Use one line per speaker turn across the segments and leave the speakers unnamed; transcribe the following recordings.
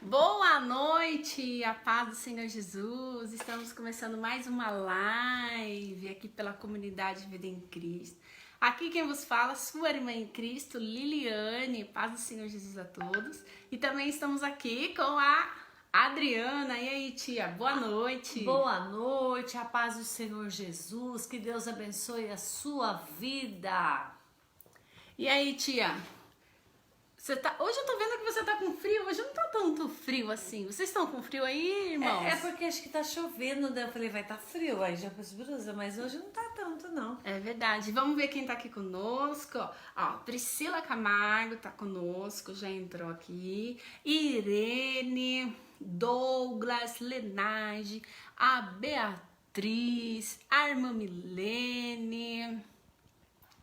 Boa noite, a paz do Senhor Jesus. Estamos começando mais uma live aqui pela comunidade Vida em Cristo. Aqui quem vos fala, sua irmã em Cristo, Liliane. Paz do Senhor Jesus a todos. E também estamos aqui com a Adriana. E aí, tia? Boa noite.
Boa noite, a paz do Senhor Jesus. Que Deus abençoe a sua vida.
E aí, tia? Hoje eu tô vendo que você tá com frio, hoje não tá tanto frio assim. Vocês estão com frio aí, irmãos?
É porque acho que tá chovendo, né? Eu falei, vai tá frio, aí já pus blusa, mas hoje não tá tanto, não.
É verdade. Vamos ver quem tá aqui conosco. Ó, Priscila Camargo tá conosco, já entrou aqui. Irene, Douglas, Lenage, a Beatriz, a irmã Milene.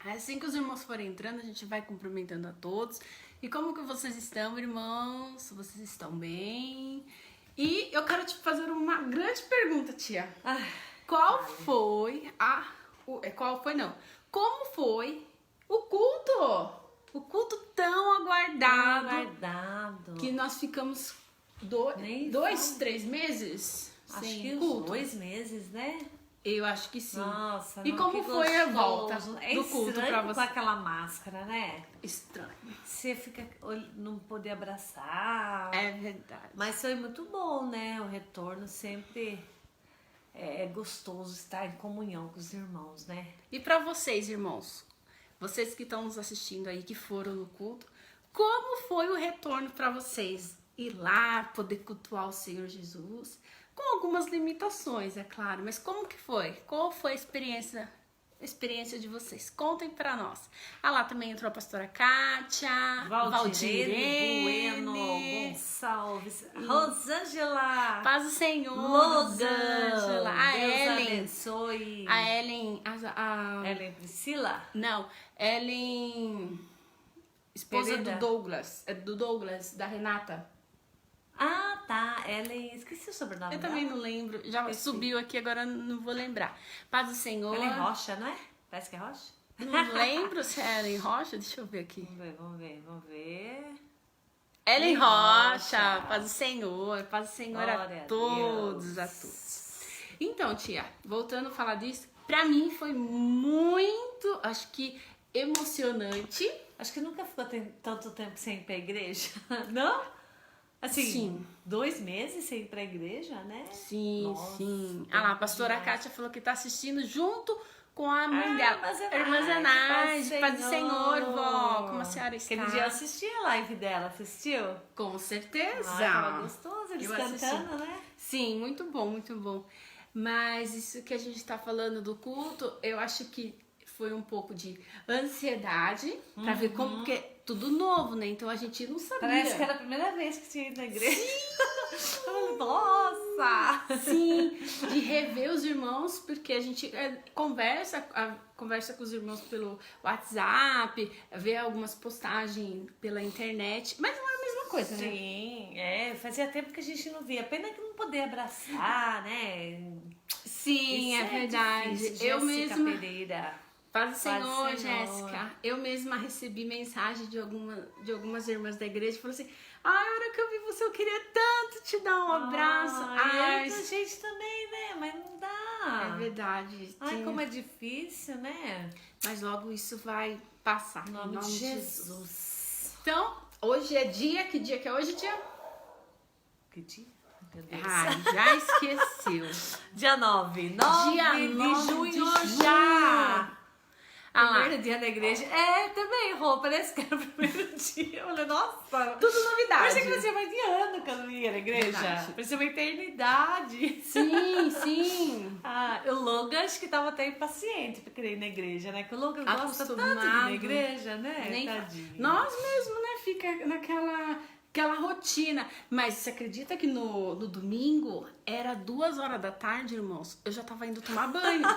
Assim que os irmãos forem entrando, a gente vai cumprimentando a todos. E como que vocês estão, irmãos? Vocês estão bem? E eu quero te fazer uma grande pergunta, tia. Como foi o culto? O culto tão aguardado. Que nós ficamos 3 meses
Acho
sem
que
culto.
2 meses, né?
Eu acho que sim.
Nossa,
e
não,
como foi a volta
é
do culto pra você?
Com aquela máscara, né?
Estranho.
Você fica não poder abraçar.
É verdade.
Mas foi muito bom, né? O retorno sempre é gostoso estar em comunhão com os irmãos, né?
E pra vocês, irmãos, vocês que estão nos assistindo aí, que foram no culto, como foi o retorno pra vocês? Ir lá, poder cultuar o Senhor Jesus? Com algumas limitações, é claro, mas como que foi? Qual foi a experiência de vocês? Contem pra nós. Lá também entrou a pastora Kátia,
Valdirene, Bueno, Gonçalves, Rosângela,
Paz do Senhor,
Rosângela,
a
Deus
Ellen,
abençoe.
a Ellen,
Ellen Priscila?
Não, Ellen, esposa
Pereira.
do Douglas, da Renata.
Ah, tá, Ellen, esqueci o sobrenome
Eu
dela.
também não lembro, já subiu aqui, agora não vou lembrar. Paz do Senhor.
Ellen Rocha, não é? Parece que é Rocha?
Não lembro se é Ellen Rocha, deixa eu ver aqui.
Vamos ver.
Ellen Rocha, paz do Senhor
Glória
a todos, a todos. Então, tia, voltando a falar disso, pra mim foi muito, acho que emocionante.
Acho que nunca ficou tanto tempo sem ir pra igreja, não? Assim,
Sim.
2 meses sem ir pra igreja, né?
Sim,
Nossa,
sim. Lá, a pastora
demais.
Kátia falou que tá assistindo junto com a mãe dela. Irmã
Zenade,
Zenade, paz do Senhor, vó. Como a senhora está?
Aquele dia eu assisti a live dela, assistiu?
Com certeza.
Tava gostoso, eles
Eu assisti.
cantando, né?
Sim, muito bom, muito bom. Mas isso que a gente tá falando do culto, eu acho que foi um pouco de ansiedade pra ver como, porque é tudo novo, né? Então a gente não sabia.
Parece que era a primeira vez que tinha ido na igreja. Sim. Nossa!
Sim, de rever os irmãos, porque a gente conversa com os irmãos pelo WhatsApp, vê algumas postagens pela internet, mas não é a mesma coisa, né?
Sim, fazia tempo que a gente não via. Pena que não poder abraçar, né?
Sim,
Isso
é verdade.
Difícil.
Eu
Jéssica
mesma.
Pereira.
Paz do Senhor,
Paz do Senhor.
Jéssica. Eu mesma recebi mensagem de algumas irmãs da igreja, falou assim: a hora que eu vi você, eu queria tanto te dar um abraço.
Ai, a gente também, né? Mas não dá.
É verdade.
Ai, como é difícil, né?
Mas logo isso vai passar.
Em nome de Jesus.
Então, hoje é dia. Que dia que é hoje, tia?
Que dia? Meu Deus.
Ai, já esqueceu.
Dia 9.
Dia
9
9
de junho
de junho.
já.
Lá.
Primeiro dia da igreja. Também, Rô, parece que era o primeiro dia. Eu falei, nossa.
Tudo novidade.
Parecia que fazia mais de ano que eu não ia na igreja.
Verdade.
Parecia uma eternidade.
Sim, sim.
O Logan acho que tava até impaciente pra querer ir na igreja, né? Que o Logan gosta tanto de ir na igreja, né?
Nem
Tadinho.
Nós mesmo, né? Fica naquela rotina. Mas você acredita que no domingo era 2h da tarde, irmãos? Eu já tava indo tomar banho.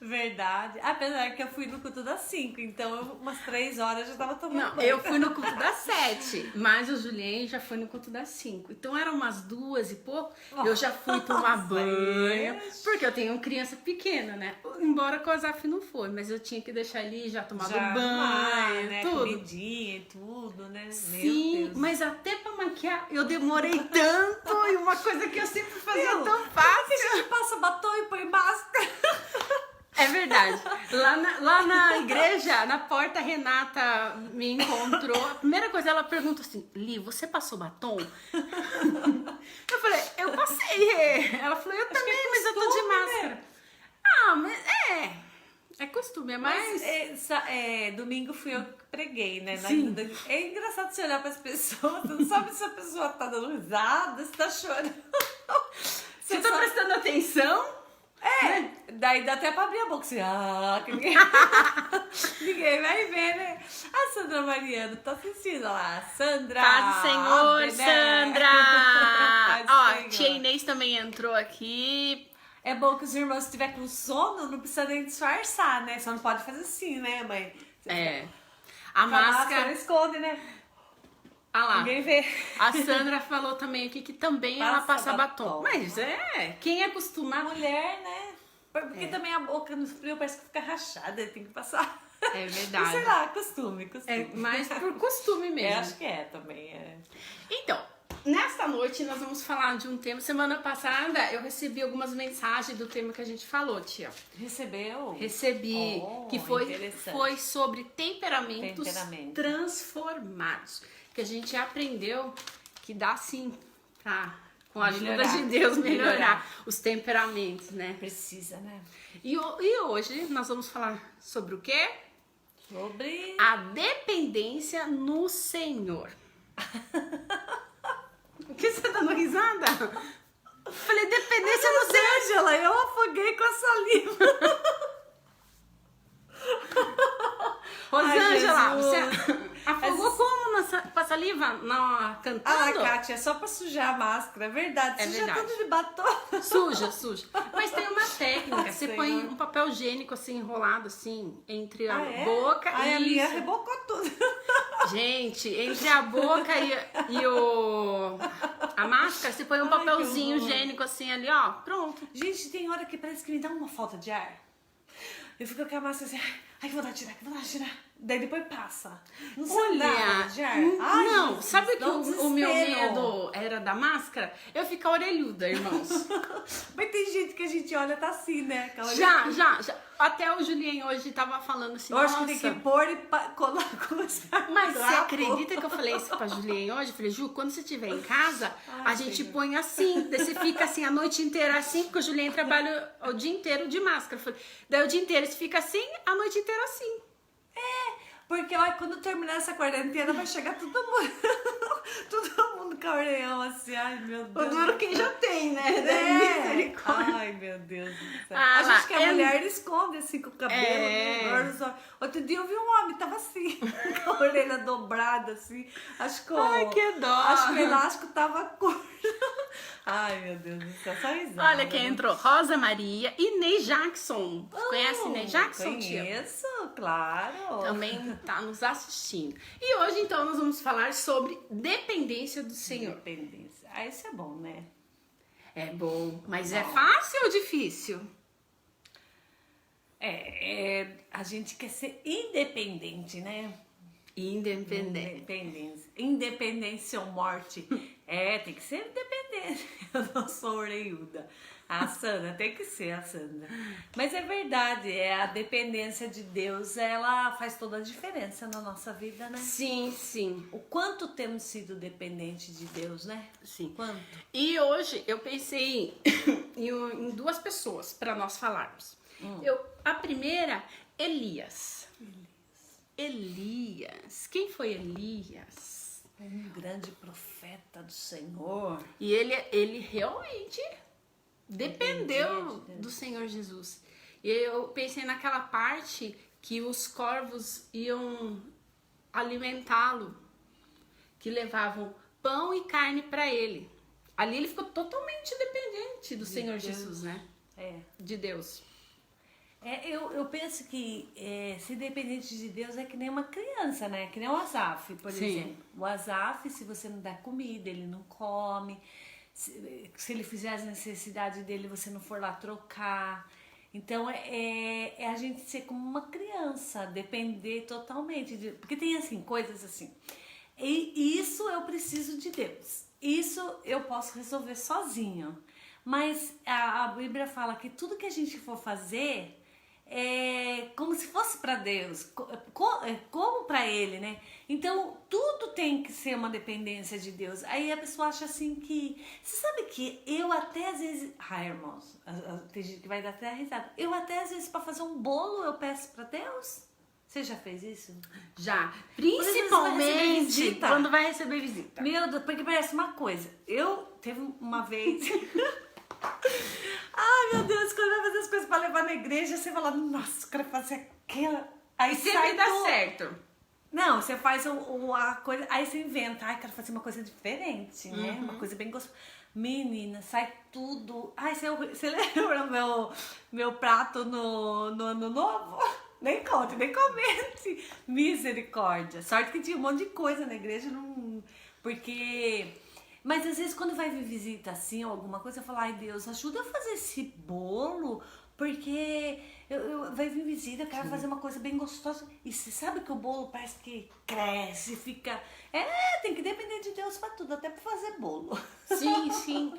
Verdade. Apesar que eu fui no culto das 5, então umas 3 horas eu já tava tomando banho.
Eu fui no culto das 7, mas o Julien já foi no culto das 5. Então eram umas 2 e pouco, eu já fui tomar banho, porque eu tenho criança pequena, né? Embora o Azaf não foi, mas eu tinha que deixar ele já tomado banho,
né?
tudo.
Comidinha e tudo, né?
Sim,
Meu Deus.
mas até pra maquiar. Eu demorei tanto e uma coisa que eu sempre fazia
Viu?
tão
A
fácil.
gente passa batom e põe máscara.
É verdade. Lá na igreja, na porta, a Renata me encontrou. A primeira coisa, ela perguntou assim, Li, você passou batom? Eu falei, eu passei. Ela falou, eu também, mas eu tô de
costume,
máscara.
né?
Ah, mas é costume, é mais...
Domingo fui eu que preguei, né?
Sim.
É engraçado você olhar para as pessoas, você não sabe se a pessoa tá dando risada, se tá chorando.
Você tá prestando atenção?
Daí dá até pra abrir a boca assim, que ninguém... ninguém vai ver, né? A Sandra Mariano tá assistindo lá. Sandra!
Paz do Senhor,
né?
Sandra!
Paz do
Ó,
Senhor.
tia Inês também entrou aqui.
É bom que os irmãos, se tiver com sono, não precisa nem disfarçar, né? Só não pode fazer assim, né, mãe?
É. A
A máscara
máscara...
esconde, né?
Ah lá.
Ninguém vê.
A Sandra falou também aqui que também ela passa batom. Mas quem acostuma...
Mulher, né? Porque também a boca no frio parece que fica rachada, tem que passar.
É verdade.
Sei lá, costume.
É mais por costume mesmo.
Acho que é também.
Então, nesta noite nós vamos falar de um tema. Semana passada eu recebi algumas mensagens do tema que a gente falou, tia.
Recebeu?
Recebi, que
interessante.
foi sobre temperamentos
Temperamento.
transformados. Que a gente aprendeu que dá sim pra, com a ajuda
Melhorar.
de Deus, melhorar
Melhorar.
os temperamentos, né?
Precisa, né?
E hoje nós vamos falar sobre o quê?
Sobre...
A dependência no Senhor. O que você tá dando risada? Falei, dependência no Senhor.
Ângela, eu afoguei com a saliva.
Rosângela,
Ai,
você
Jesus.
afogou como com a saliva? Cantando?
Kátia, é só pra sujar a máscara, é verdade.
É
Suja
verdade.
tudo de batom.
Suja. Mas tem uma técnica. Você põe um papel higiênico assim, enrolado assim, entre a boca
Ai,
e...
a minha rebocou tudo.
Gente, entre a boca e a máscara, você põe um
Ai, que
papelzinho
horror.
higiênico assim ali, ó, pronto.
Gente, tem hora que parece que me dá uma falta de ar. Eu fico com a máscara assim, ai, que vontade de tirar. Daí depois passa. Não sei
Olha,
nada de ar. Ai,
não,
Jesus,
sabe que
dá um
o meu
desespero.
medo era da máscara? Eu ficar orelhuda, irmãos.
Mas tem gente que a gente olha, tá assim, né? Com a orelha.
Já. Até o Julien hoje tava falando assim,
Eu acho
nossa...
que tem que pôr e colar com os
Mas você acredita que eu falei isso pra Julien hoje? Eu falei, Ju, quando você estiver em casa,
Ai,
a gente
Senhor.
põe assim. Daí você fica assim a noite inteira assim, porque o Julien trabalha o dia inteiro de máscara. Eu falei, daí o dia inteiro você fica assim, a noite inteira assim.
Porque olha, quando terminar essa quarentena vai chegar todo mundo. Todo mundo com a orelhão assim, ai meu Deus.
O duro quem já tem, né? Misericórdia.
Ai, meu Deus do céu.
Ah,
a
lá,
gente que é mulher esconde assim com o cabelo,
É.
né? Olha só. Outro dia eu vi um homem, tava assim, com a orelha dobrada, assim. Acho que
Ai, que dó.
Acho que o elástico tava curto. Ai, meu Deus do céu, só risada.
Olha quem entrou, Rosa Maria e Ney Jackson. Conhece Ney Jackson, tia?
Conheço, claro.
Também tá nos assistindo. E hoje, então, nós vamos falar sobre dependência do Senhor.
Independência. Ah, isso é bom, né?
É bom, mas é fácil ou difícil?
A gente quer ser independente, né?
Independente.
Independência ou morte. Tem que ser independente. Eu não sou orelhuda. A Sandra, tem que ser a Sandra. Mas é verdade, a dependência de Deus, ela faz toda a diferença na nossa vida, né?
Sim.
O quanto temos sido dependentes de Deus, né?
Sim.
Quanto?
E hoje eu pensei em duas pessoas para nós falarmos. A primeira, Elias. Quem foi Elias?
Um grande profeta do Senhor.
E ele realmente dependeu
Dependia de Deus.
do Senhor Jesus. E eu pensei naquela parte que os corvos iam alimentá-lo, que levavam pão e carne para ele. Ali ele ficou totalmente dependente do Senhor
Deus.
Jesus, né? De Deus.
Eu penso que ser dependente de Deus é que nem uma criança, né? Que nem o Asaf, por
Sim.
exemplo. O Asaf, se você não dá comida, ele não come. Se ele fizer as necessidades dele, você não for lá trocar. Então, a gente ser como uma criança, depender totalmente. Porque tem, assim, coisas assim. E isso isso eu preciso de Deus. Isso eu posso resolver sozinho. Mas a Bíblia fala que tudo que a gente for fazer é como se fosse para Deus, como para Ele, né? Então tudo tem que ser uma dependência de Deus. Aí a pessoa acha assim que... Você sabe que eu até às vezes... Ai, irmãos, tem gente que vai dar até a risada. Eu até às vezes para fazer um bolo eu peço para Deus. Você já fez isso?
Já. Principalmente quando vai receber visita.
Meu Deus, porque parece uma coisa. Eu teve uma vez... Ai, meu Deus, quando vai fazer as coisas pra levar na igreja, você fala, nossa, eu quero fazer aquela... Aí
sempre dá certo.
Não, você faz a coisa, aí você inventa, ai, quero fazer uma coisa diferente, né? Uma coisa bem gostosa. Menina, sai tudo... Ai, você lembra meu prato no Ano Novo? Nem conte, nem comente. Misericórdia. Sorte que tinha um monte de coisa na igreja, não... Porque... Mas às vezes quando vai vir visita assim ou alguma coisa, eu falo, ai Deus, ajuda eu a fazer esse bolo, porque vai vir visita, eu quero fazer uma coisa bem gostosa. E você sabe que o bolo parece que cresce, fica... tem que depender de Deus pra tudo, até pra fazer bolo.
Sim, sim.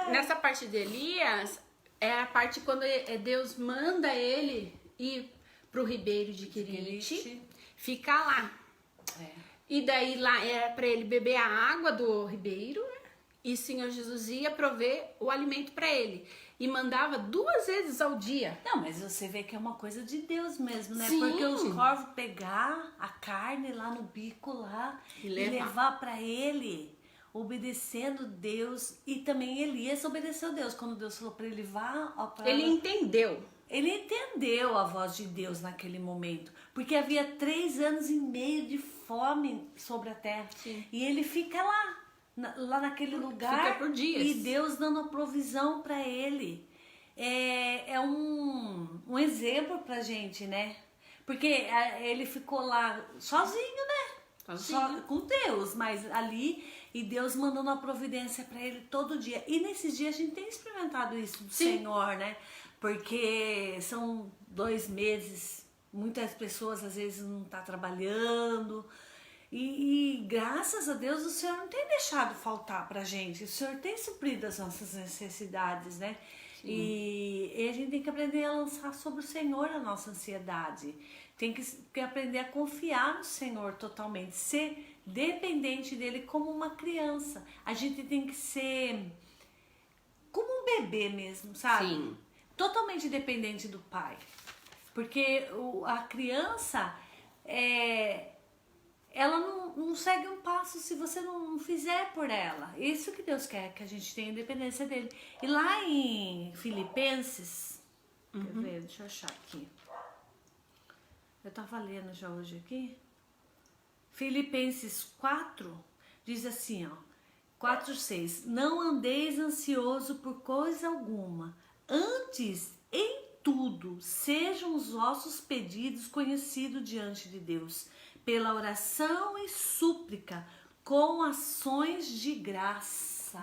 Nessa parte de Elias, é a parte quando Deus manda ele ir pro Ribeiro de Querite, ficar lá. E daí lá era para ele beber a água do ribeiro, né? E o Senhor Jesus ia prover o alimento para ele. E mandava 2 vezes ao dia.
Não, mas você vê que é uma coisa de Deus mesmo, né?
Sim.
Porque os corvos pegar a carne lá no bico lá e levar para ele, obedecendo Deus. E também Elias obedeceu Deus. Quando Deus falou para ele vá...
Ele entendeu.
Ele entendeu a voz de Deus naquele momento, porque havia 3 anos e meio de fome sobre a terra.
Sim.
E ele fica lá naquele lugar,
fica por dias.
E Deus dando a provisão para ele. É um exemplo pra gente, né? Porque ele ficou lá sozinho, né? Só com Deus, mas ali, e Deus mandando a providência para ele todo dia. E nesses dias a gente tem experimentado isso do Senhor, né? Porque são 2 meses, muitas pessoas às vezes não estão trabalhando. E graças a Deus o Senhor não tem deixado faltar pra gente. O Senhor tem suprido as nossas necessidades, né? E a gente tem que aprender a lançar sobre o Senhor a nossa ansiedade. Tem que aprender a confiar no Senhor totalmente. Ser dependente dele como uma criança. A gente tem que ser como um bebê mesmo, sabe?
Sim.
Totalmente dependente do pai. Porque a criança, ela não segue um passo se você não fizer por ela. Isso que Deus quer, que a gente tenha independência dele. E lá em Filipenses, quer ver, deixa eu achar aqui. Eu tava lendo já hoje aqui. Filipenses 4 diz assim, ó. 4:6. Não andeis ansioso por coisa alguma. Antes, em tudo, sejam os vossos pedidos conhecidos diante de Deus, pela oração e súplica, com ações de graça.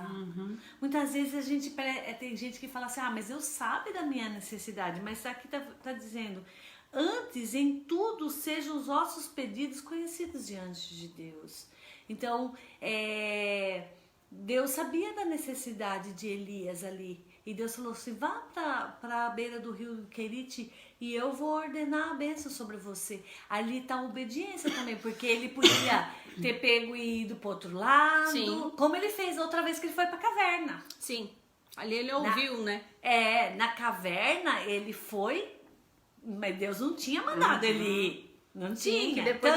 Muitas vezes tem gente que fala assim, mas eu sabe da minha necessidade, mas aqui tá dizendo, antes, em tudo, sejam os vossos pedidos conhecidos diante de Deus. Então, Deus sabia da necessidade de Elias ali. E Deus falou assim, vá para a beira do rio Querite e eu vou ordenar a bênção sobre você. Ali está a obediência também, porque ele podia ter pego e ido para outro lado.
Sim.
Como ele fez outra vez que ele foi para a caverna.
Sim, ali ele ouviu, né?
Na caverna ele foi, mas Deus não tinha mandado ele ir. Não tinha.
Depois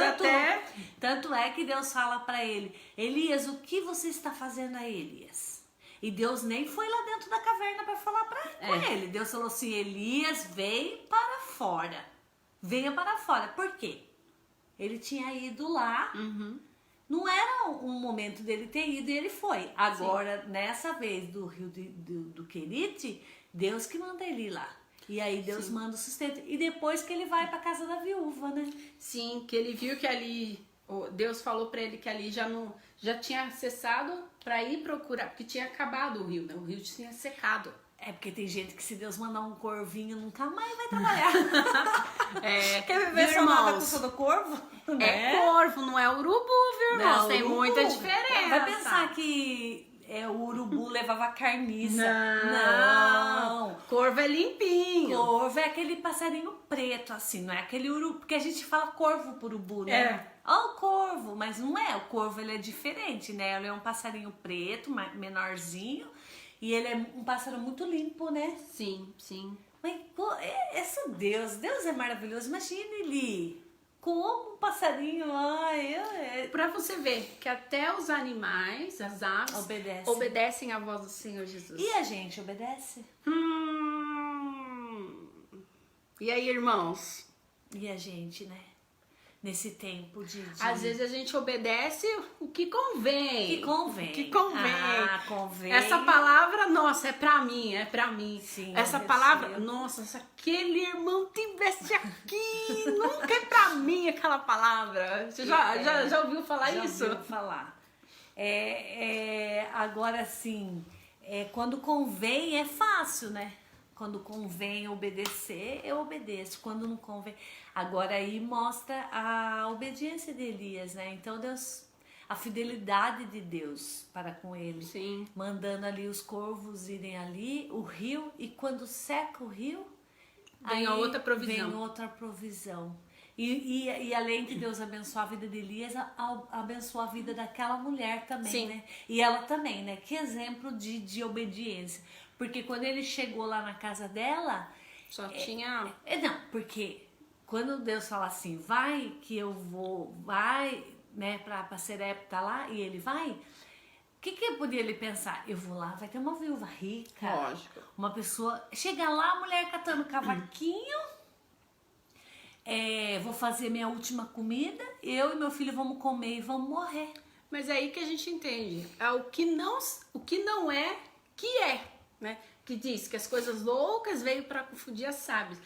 Tanto é que Deus fala para ele, Elias, o que você está fazendo aí, Elias? E Deus nem foi lá dentro da caverna para falar para ele. Deus falou assim, Elias, vem para fora. Venha para fora. Por quê? Ele tinha ido lá. Não era um momento dele ter ido e ele foi. Agora, nessa vez do rio do Querite, Deus que manda ele ir lá. E aí Deus manda o sustento. E depois que ele vai para casa da viúva, né?
Sim, que ele viu que ali... Deus falou para ele que ali já tinha cessado para ir procurar, porque tinha acabado o rio, né? O rio tinha secado.
Porque tem gente que se Deus mandar um corvinho nunca mais vai trabalhar. Quer viver só na custa do corvo?
É corvo, não é urubu, viu, irmãos,
Não,
tem
urubu.
muita diferença.
Vai pensar que o urubu levava carniça.
Não. Corvo é limpinho.
Corvo é aquele passarinho preto, assim, não é aquele urubu, porque a gente fala corvo pro urubu, né?
É.
Ó, o corvo, mas não é, o corvo ele é diferente, né? Ele é um passarinho preto, menorzinho, e ele é um pássaro muito limpo, né?
Sim, sim.
Mas, pô, esse Deus é maravilhoso, imagine ele como um passarinho,
Pra você ver que até os animais, as aves, obedecem à voz do Senhor Jesus.
E a gente obedece?
E aí, irmãos?
E a gente, né? Nesse tempo de...
Às vezes a gente obedece o que convém.
Que convém.
O que convém.
Ah, convém.
Essa palavra, nossa, é pra mim, é pra mim.
Sim,
essa palavra, nossa, se aquele irmão tivesse aqui, nunca é pra mim aquela palavra. Você já ouviu falar isso?
Já ouviu falar. Agora, sim, quando convém é fácil, né? Quando convém obedecer, eu obedeço. Quando não convém... Agora aí mostra a obediência de Elias, né? Então Deus, a fidelidade de Deus para com ele.
Sim.
Mandando ali os corvos irem ali, o rio, e quando seca o rio,
vem a outra provisão.
Vem outra provisão. E além de Deus abençoar a vida de Elias, abençoa a vida daquela mulher também,
Sim.
né? E ela também, né? Que exemplo de obediência. Porque quando ele chegou lá na casa dela...
Só tinha...
Não, porque quando Deus fala assim, vai que eu vou, vai, né, pra Serepta lá, e ele vai... O que podia ele pensar? Eu vou lá, vai ter uma viúva rica.
Lógico.
Uma pessoa... Chega lá, a mulher catando cavaquinho... vou fazer minha última comida, eu e meu filho vamos comer e vamos morrer.
Mas é aí que a gente entende. É o que não é, que é, né? Que diz que as coisas loucas veio para confundir as sábias.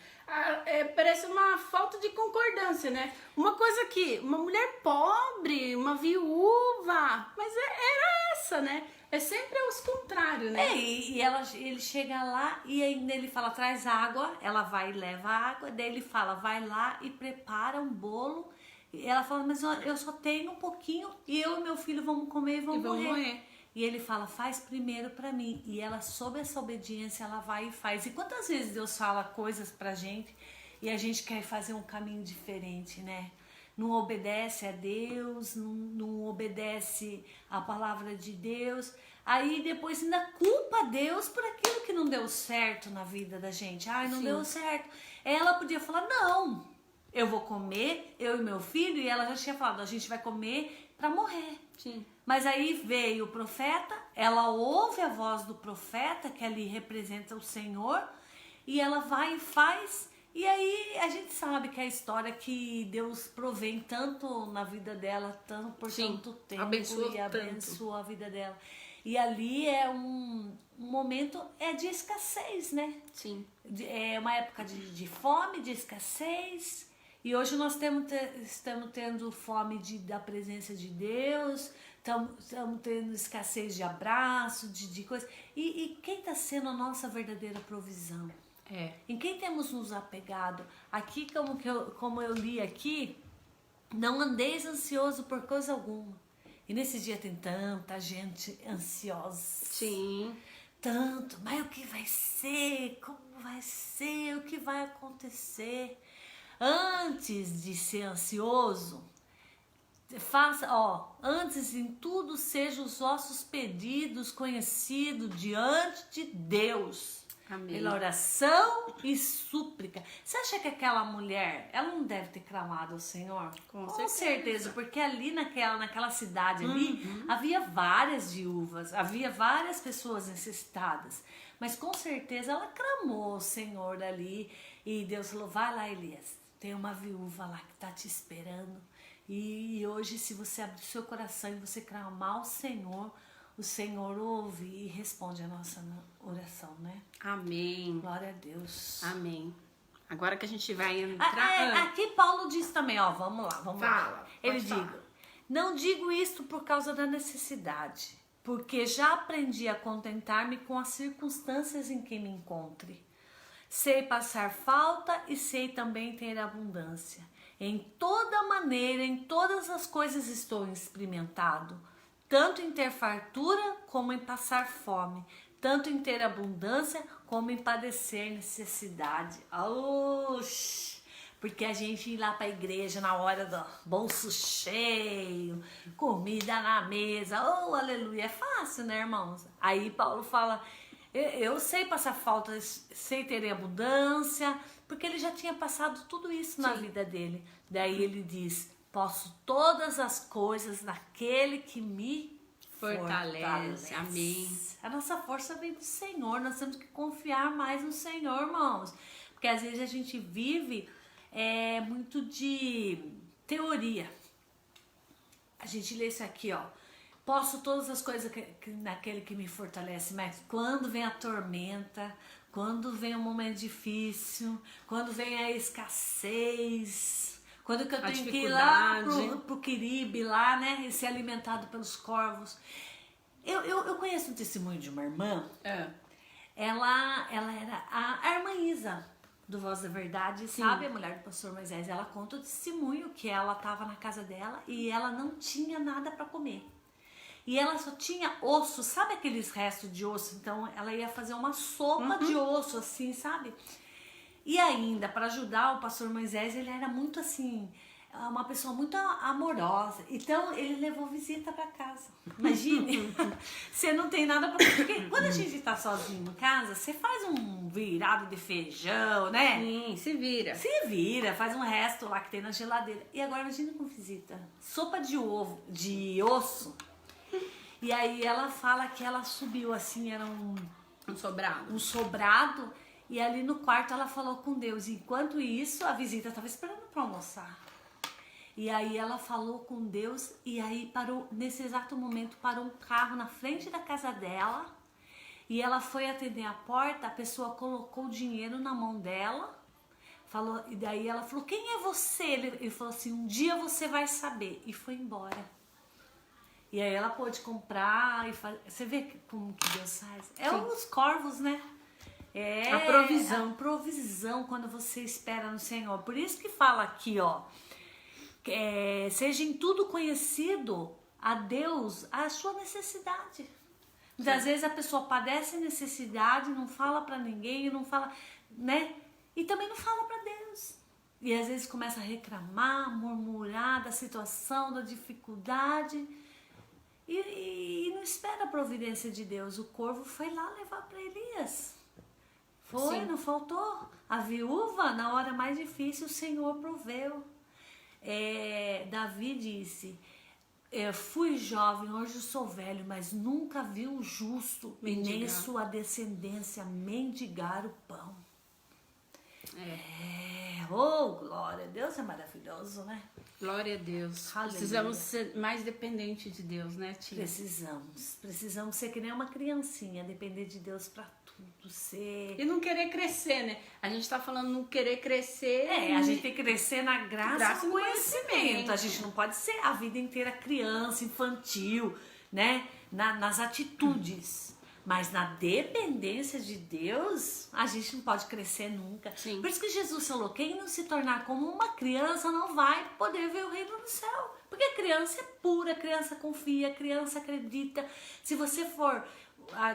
Parece uma falta de concordância, né? Uma coisa que uma mulher pobre, uma viúva, mas era essa, né? É sempre os contrários, né?
Ele chega lá e ainda ele fala, traz água, ela vai e leva água, daí ele fala, vai lá e prepara um bolo. E ela fala, mas eu só tenho um pouquinho e eu e meu filho vamos comer e vamos morrer. E ele fala, faz primeiro pra mim. E ela, sob essa obediência, ela vai e faz. E quantas vezes Deus fala coisas pra gente e a gente quer fazer um caminho diferente, né? Não obedece a Deus, não obedece a palavra de Deus. Aí depois ainda culpa Deus por aquilo que não deu certo na vida da gente. Ai, não deu certo. Ela podia falar, não, eu vou comer, eu e meu filho. E ela já tinha falado, a gente vai comer pra morrer.
Sim.
Mas aí veio o profeta, ela ouve a voz do profeta, que ali representa o Senhor, e ela vai e faz. E aí a gente sabe que é a história que Deus provém tanto na vida dela, tanto por tanto tempo, abençoa a vida dela. E ali é um momento de escassez, né?
Sim.
É uma época de fome, de escassez. E hoje nós estamos tendo fome da presença de Deus, estamos tendo escassez de abraço, de coisa. E quem está sendo a nossa verdadeira provisão? Em quem temos nos apegado? Aqui, como eu li aqui, não andeis ansioso por coisa alguma. E nesse dia tem tanta gente ansiosa.
Sim.
Tanto, mas o que vai ser? Como vai ser? O que vai acontecer? Antes de ser ansioso, antes em tudo sejam os vossos pedidos conhecidos diante de Deus.
Amém.
Pela oração e súplica. Você acha que aquela mulher, ela não deve ter clamado ao Senhor?
Com
certeza, porque ali naquela cidade ali, havia várias viúvas, havia várias pessoas necessitadas. Mas com certeza ela clamou ao Senhor ali e Deus falou, vai lá, Elias, tem uma viúva lá que está te esperando. E hoje, se você abrir seu coração e você clamar ao Senhor, o Senhor ouve e responde a nossa oração, né?
Amém.
Glória a Deus.
Amém. Agora que a gente vai entrar...
Aqui Paulo diz também, vamos lá.
Fala.
Ele diz, não digo isto por causa da necessidade, porque já aprendi a contentar-me com as circunstâncias em que me encontre. Sei passar falta e sei também ter abundância. Em toda maneira, em todas as coisas estou experimentado, tanto em ter fartura como em passar fome, tanto em ter abundância como em padecer necessidade. Oxi! Porque a gente ir lá para a igreja na hora do bolso cheio, comida na mesa, oh, aleluia, é fácil, né, irmãos? Aí Paulo fala, eu sei passar falta, sei ter abundância, porque ele já tinha passado tudo isso na vida dele. Daí ele diz, posso todas as coisas naquele que me
Fortalece. Amém.
A nossa força vem do Senhor, nós temos que confiar mais no Senhor, irmãos. Porque às vezes a gente vive muito de teoria. A gente lê isso aqui, ó. Posso todas as coisas naquele que me fortalece, mas quando vem a tormenta, quando vem um momento difícil, quando vem a escassez, quando que eu tenho que ir lá pro Quiribe, lá, né, e ser alimentado pelos corvos. Eu conheço um testemunho de uma irmã, ela era a irmã Isa, do Voz da Verdade, sim. Sabe? A mulher do pastor Moisés. Ela conta o testemunho que ela estava na casa dela e ela não tinha nada para comer. E ela só tinha osso, sabe aqueles restos de osso? Então ela ia fazer uma sopa de osso, assim, sabe? E ainda, para ajudar o pastor Moisés, ele era muito assim, uma pessoa muito amorosa. Então ele levou visita para casa. Imagine, você não tem nada para comer. Porque quando a gente tá sozinho em casa, você faz um virado de feijão, né?
Sim, se vira.
Se vira, faz um resto lá que tem na geladeira. E agora imagina com visita. Sopa de ovo, de osso. E aí ela fala que ela subiu assim, era um
sobrado.
Um sobrado. E ali no quarto ela falou com Deus. Enquanto isso, a visita estava esperando para almoçar. E aí ela falou com Deus e aí parou, nesse exato momento, parou um carro na frente da casa dela. E ela foi atender a porta, a pessoa colocou o dinheiro na mão dela. Falou, e daí ela falou, quem é você? Ele falou assim, um dia você vai saber. E foi embora. E aí ela pôde comprar e fazer. Você vê como que Deus faz? É os corvos, né? É
a provisão.
A provisão quando você espera no Senhor. Por isso que fala aqui, ó. Seja em tudo conhecido a Deus a sua necessidade. Muitas vezes a pessoa padece necessidade, não fala pra ninguém, não fala, né? E também não fala pra Deus. E às vezes começa a reclamar, murmurar da situação, da dificuldade. E não espera a providência de Deus. O corvo foi lá levar para Elias. Foi, não faltou. A viúva, na hora mais difícil, o Senhor proveu. Davi disse, fui jovem, hoje sou velho, mas nunca vi um justo e nem sua descendência mendigar o pão. Oh, glória a Deus, é maravilhoso, né?
Glória a Deus.
Aleluia.
Precisamos ser mais dependentes de Deus, né, tia?
Precisamos ser que nem uma criancinha, depender de Deus pra tudo ser.
E não querer crescer, né? A gente tá falando não querer crescer.
A gente tem que crescer na graça e conhecimento. A gente não pode ser a vida inteira criança, infantil, né? Nas atitudes. Mas na dependência de Deus, a gente não pode crescer nunca.
Sim.
Por isso que Jesus falou, quem não se tornar como uma criança não vai poder ver o reino do céu. Porque a criança é pura, a criança confia, a criança acredita. Se você for,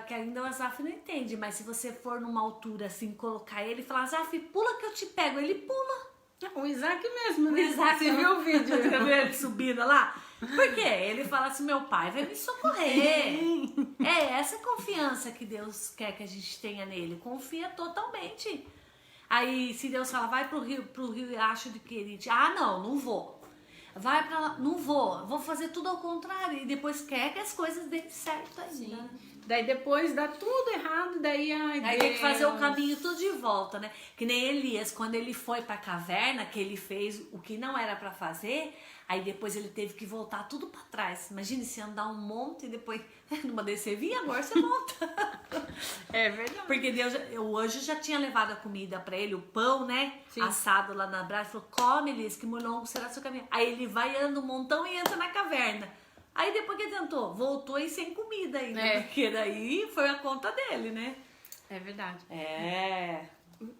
que ainda o Azaf não entende, mas se você for numa altura assim, colocar ele e falar, Azaf, pula que eu te pego, ele pula.
O Isaac mesmo, né?
O Isaac,
você viu o vídeo?
Você viu ele subindo lá? Por quê? Ele fala assim, meu pai vai me socorrer. Essa confiança que Deus quer que a gente tenha nele. Confia totalmente. Aí, se Deus fala, vai pro riacho de Querite. Ah, não vou. Vai pra lá, não vou fazer tudo ao contrário. E depois quer que as coisas deem certo ainda. Né?
Daí depois dá tudo errado, daí
aí tem que fazer o caminho tudo de volta, né? Que nem Elias, quando ele foi pra caverna, que ele fez o que não era pra fazer, aí depois ele teve que voltar tudo pra trás. Imagina se andar um monte e depois numa descer vinha, agora você volta.
É verdade.
Porque Deus, o anjo já tinha levado a comida pra ele, o pão, né? Sim. Assado lá na brasa, falou, come, Elias, que muito longo será seu caminho. Aí ele vai, anda um montão e entra na caverna. Aí depois que tentou, voltou e sem comida ainda, porque daí foi a conta dele, né?
É verdade.
É.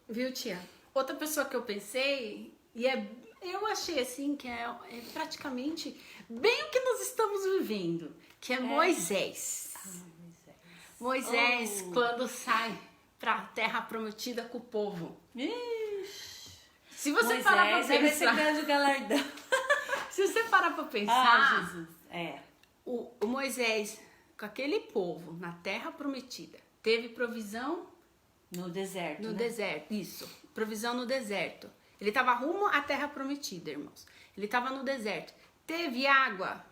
Viu, tia? Outra pessoa que eu pensei, e é Eu achei assim que é praticamente bem o que nós estamos vivendo, que é Moisés. Moisés, quando sai pra terra prometida com o povo. Se você parar pra
Moisés
pensar,
vai ser grande galardão.
se você parar pra pensar,
Jesus.
o Moisés com aquele povo na terra prometida teve provisão
No deserto,
no
né?
deserto. Isso, provisão no deserto. Ele estava rumo à terra prometida, irmãos. Ele estava no deserto. Teve água?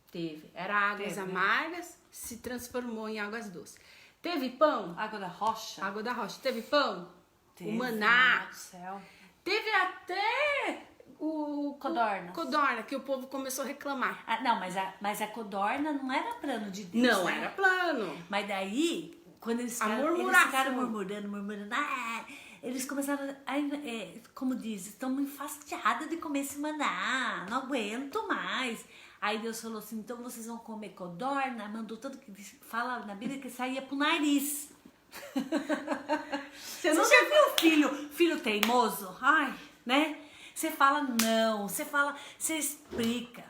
Teve. Era águas
Teve, né?
amargas, se transformou em águas doces. Teve pão?
Água da rocha.
Água da rocha. Teve pão?
Teve,
O maná.
do céu.
Teve até o
Codornas.
codorna, que o povo começou a reclamar.
Ah, não, mas a codorna não era plano de Deus.
Não
né?
era plano.
Mas daí, quando eles
A
ficaram
murmuração.
murmurando, eles começaram, como diz, estão muito enfastiadas de comer esse maná, não aguento mais. Aí Deus falou assim, então vocês vão comer codorna, mandou tanto que fala na Bíblia que saía pro nariz. Você
não
já viu filho teimoso? Ai, né? Você fala não, você explica.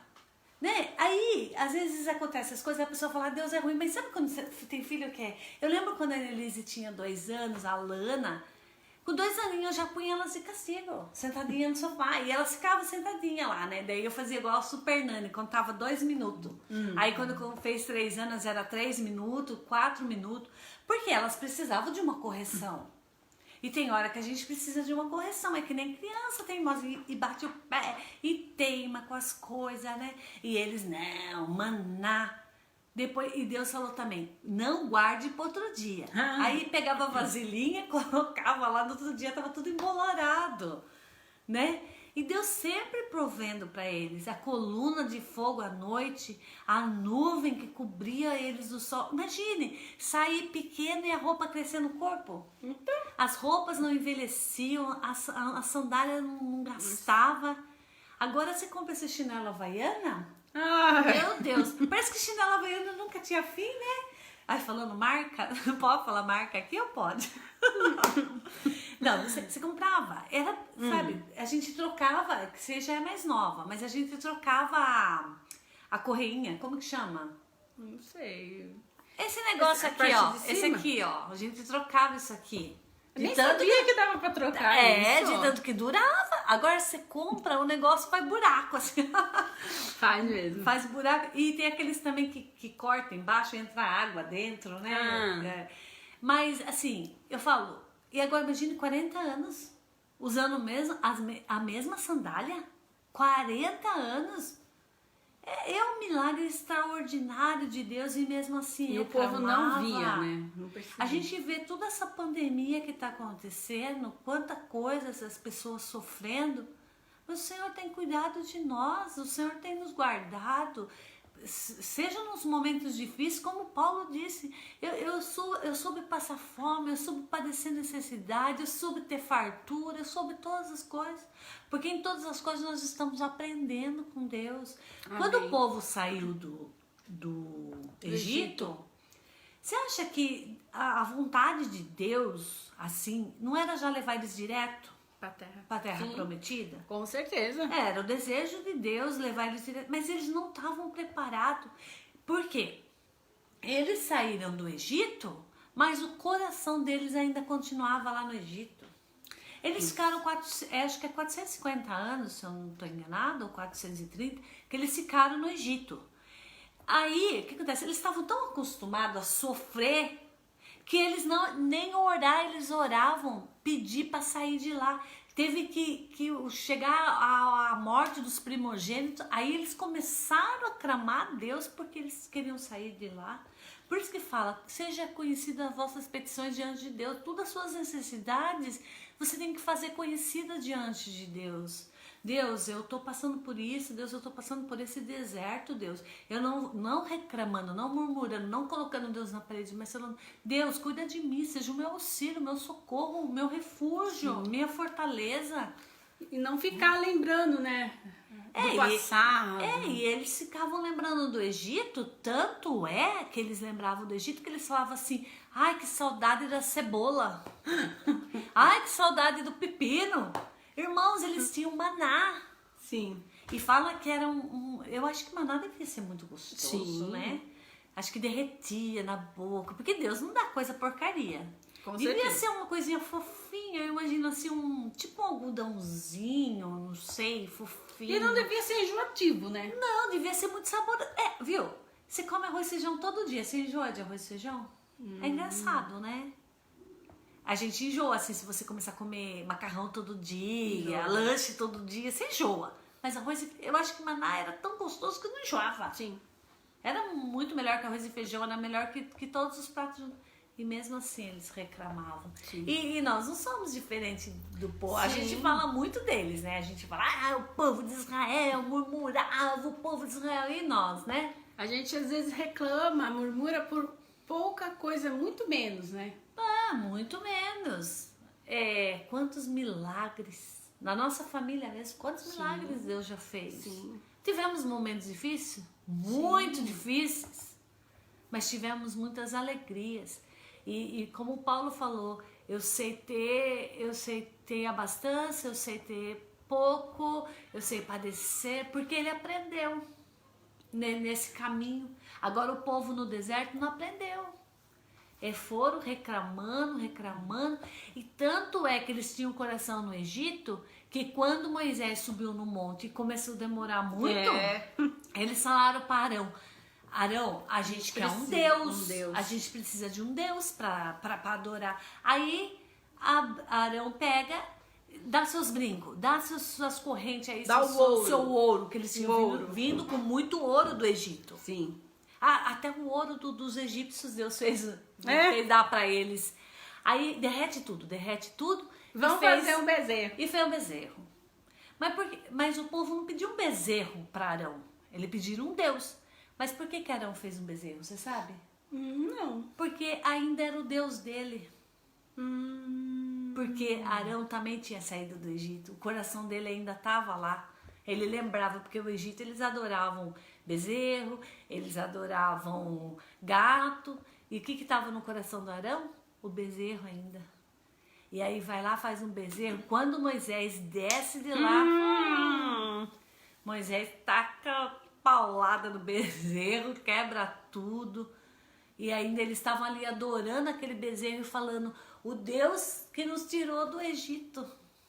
Né? Aí, às vezes acontece as coisas, a pessoa fala, Deus é ruim, mas sabe quando você tem filho que é? Eu lembro quando a Elise tinha 2 anos, a Lana, com 2 aninhos eu já punha elas de castigo, sentadinha no sofá, e elas ficavam sentadinha lá, né? Daí eu fazia igual a Super Nani, contava 2 minutos. Aí quando fez 3 anos era 3 minutos, 4 minutos, porque elas precisavam de uma correção. E tem hora que a gente precisa de uma correção, é que nem criança teimosa e bate o pé e teima com as coisas, né? E eles, não, maná. Depois, e Deus falou também, não guarde para outro dia. Aí pegava a vasilhinha, colocava lá, no outro dia tava tudo embolorado, né? E Deus sempre provendo para eles, a coluna de fogo à noite, a nuvem que cobria eles do sol. Imagine, sair pequeno e a roupa crescer no corpo. As roupas não envelheciam, a sandália não gastava. Agora você compra esse chinelo havaiana, meu Deus, parece que chinelo havaiana nunca tinha fim, né? Aí falando marca, não pode falar marca aqui ou pode? Não, você comprava, era, sabe, a gente trocava, que você já é mais nova, mas a gente trocava a correinha, como que chama?
Não sei.
Esse negócio
A
aqui,
parte
ó,
de
esse
cima?
aqui, ó, a gente trocava isso aqui. De
Nem
tanto
sabia que dava pra trocar isso.
de tanto que durava. Agora você compra, o negócio faz buraco, assim.
Faz mesmo.
Faz buraco. E tem aqueles também que cortam embaixo e entra água dentro, né? É. Mas, assim, eu falo, e agora imagine 40 anos usando mesmo, a mesma sandália? 40 anos? É um milagre extraordinário de Deus e mesmo assim
E o povo não
reclamava.
via, né? Não percebia.
A gente vê toda essa pandemia que está acontecendo, quanta coisa as pessoas sofrendo, mas o Senhor tem cuidado de nós, o Senhor tem nos guardado, seja nos momentos difíceis, como Paulo disse, eu soube passar fome, eu soube padecer necessidade, eu soube ter fartura, eu soube todas as coisas, porque em todas as coisas nós estamos aprendendo com Deus.
Amém.
Quando o povo saiu do Egito, você acha que a vontade de Deus, assim, não era já levar eles direto
Pra terra.
para a terra
Sim,
prometida?
com certeza.
Era o desejo de Deus levar eles direto, mas eles não estavam preparados. Por quê? Eles saíram do Egito, mas o coração deles ainda continuava lá no Egito. Eles ficaram, acho que é 450 anos, se eu não estou enganado, ou 430, que eles ficaram no Egito. Aí, o que acontece? Eles estavam tão acostumados a sofrer que eles nem orar, eles oravam, pedir para sair de lá. Teve que chegar a morte dos primogênitos, aí eles começaram a clamar a Deus porque eles queriam sair de lá. Por isso que fala, seja conhecida as vossas petições diante de Deus, todas as suas necessidades, você tem que fazer conhecida diante de Deus. Deus, eu estou passando por isso, Deus, eu estou passando por esse deserto, Deus. Eu não reclamando, não murmurando, não colocando Deus na parede, mas falando, Deus, cuida de mim, seja o meu auxílio, meu socorro, o meu refúgio, minha fortaleza.
E não ficar lembrando, né? Do passado.
E eles ficavam lembrando do Egito, tanto é que eles lembravam do Egito que eles falavam assim, ai, que saudade da cebola, ai, que saudade do pepino. Irmãos, eles tinham maná.
Sim.
E fala que era eu acho que maná devia ser muito gostoso,
Sim.
né? Acho que derretia na boca. Porque Deus não dá coisa porcaria.
Com
Devia
certeza.
ser uma coisinha fofinha. Eu imagino assim, tipo um algodãozinho, não sei, fofinho.
E não devia ser enjoativo, né?
Não, devia ser muito saboroso. Viu? Você come arroz e feijão todo dia. Você enjoa de arroz e feijão? É engraçado, né? A gente enjoa, assim, se você começar a comer macarrão todo dia,
Enjoa.
lanche todo dia, você enjoa. Mas eu acho que maná era tão gostoso que não enjoava.
Sim.
Era muito melhor que arroz e feijão, era melhor que todos os pratos. E mesmo assim eles reclamavam. E nós não somos diferentes do povo. A
Sim.
gente fala muito deles, né? A gente fala, o povo de Israel murmurava, o povo de Israel. E nós, né?
A gente às vezes reclama, murmura por pouca coisa, muito menos, né?
Muito menos. Quantos milagres. Na nossa família mesmo, quantos milagres Deus já fez.
Sim.
Tivemos momentos difíceis? Muito difíceis. Mas tivemos muitas alegrias. E como o Paulo falou, eu sei ter abastança, eu sei ter pouco, eu sei padecer, porque ele aprendeu nesse caminho. Agora o povo no deserto não aprendeu. Foram reclamando, e tanto é que eles tinham coração no Egito, que quando Moisés subiu no monte e começou a demorar muito, eles falaram para Arão, a gente quer um Deus, a gente precisa de um Deus para adorar. Aí Arão pega, dá seus brincos, dá suas correntes aí,
Dá o ouro.
seu ouro, que eles tinham
Ouro.
vindo com muito ouro do Egito.
Sim.
Até o ouro dos egípcios Deus fez dar para eles. Aí derrete tudo.
Vamos fazer um bezerro.
E fez um bezerro. Mas o povo não pediu um bezerro para Arão. Ele pediu um Deus. Mas por que Arão fez um bezerro, você sabe?
Não.
Porque ainda era o Deus dele. Porque Arão também tinha saído do Egito. O coração dele ainda estava lá. Ele lembrava, porque o Egito eles adoravam bezerro, eles adoravam gato. E o que estava no coração do Arão? O bezerro ainda. E aí vai lá, faz um bezerro. Quando Moisés desce de lá, Moisés taca a paulada no bezerro, quebra tudo. E ainda eles estavam ali adorando aquele bezerro e falando, o Deus que nos tirou do Egito.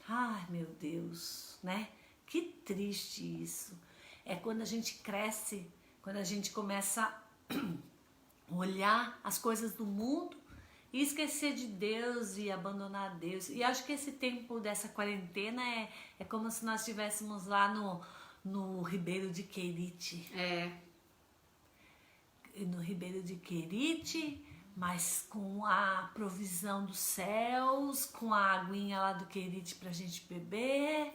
Ai, meu Deus, né? Que triste isso. É quando a gente cresce, quando a gente começa a olhar as coisas do mundo e esquecer de Deus e abandonar Deus. E acho que esse tempo dessa quarentena é como se nós estivéssemos lá no Ribeiro de Querite. No Ribeiro de Querite, mas com a provisão dos céus, com a aguinha lá do Querite pra gente beber.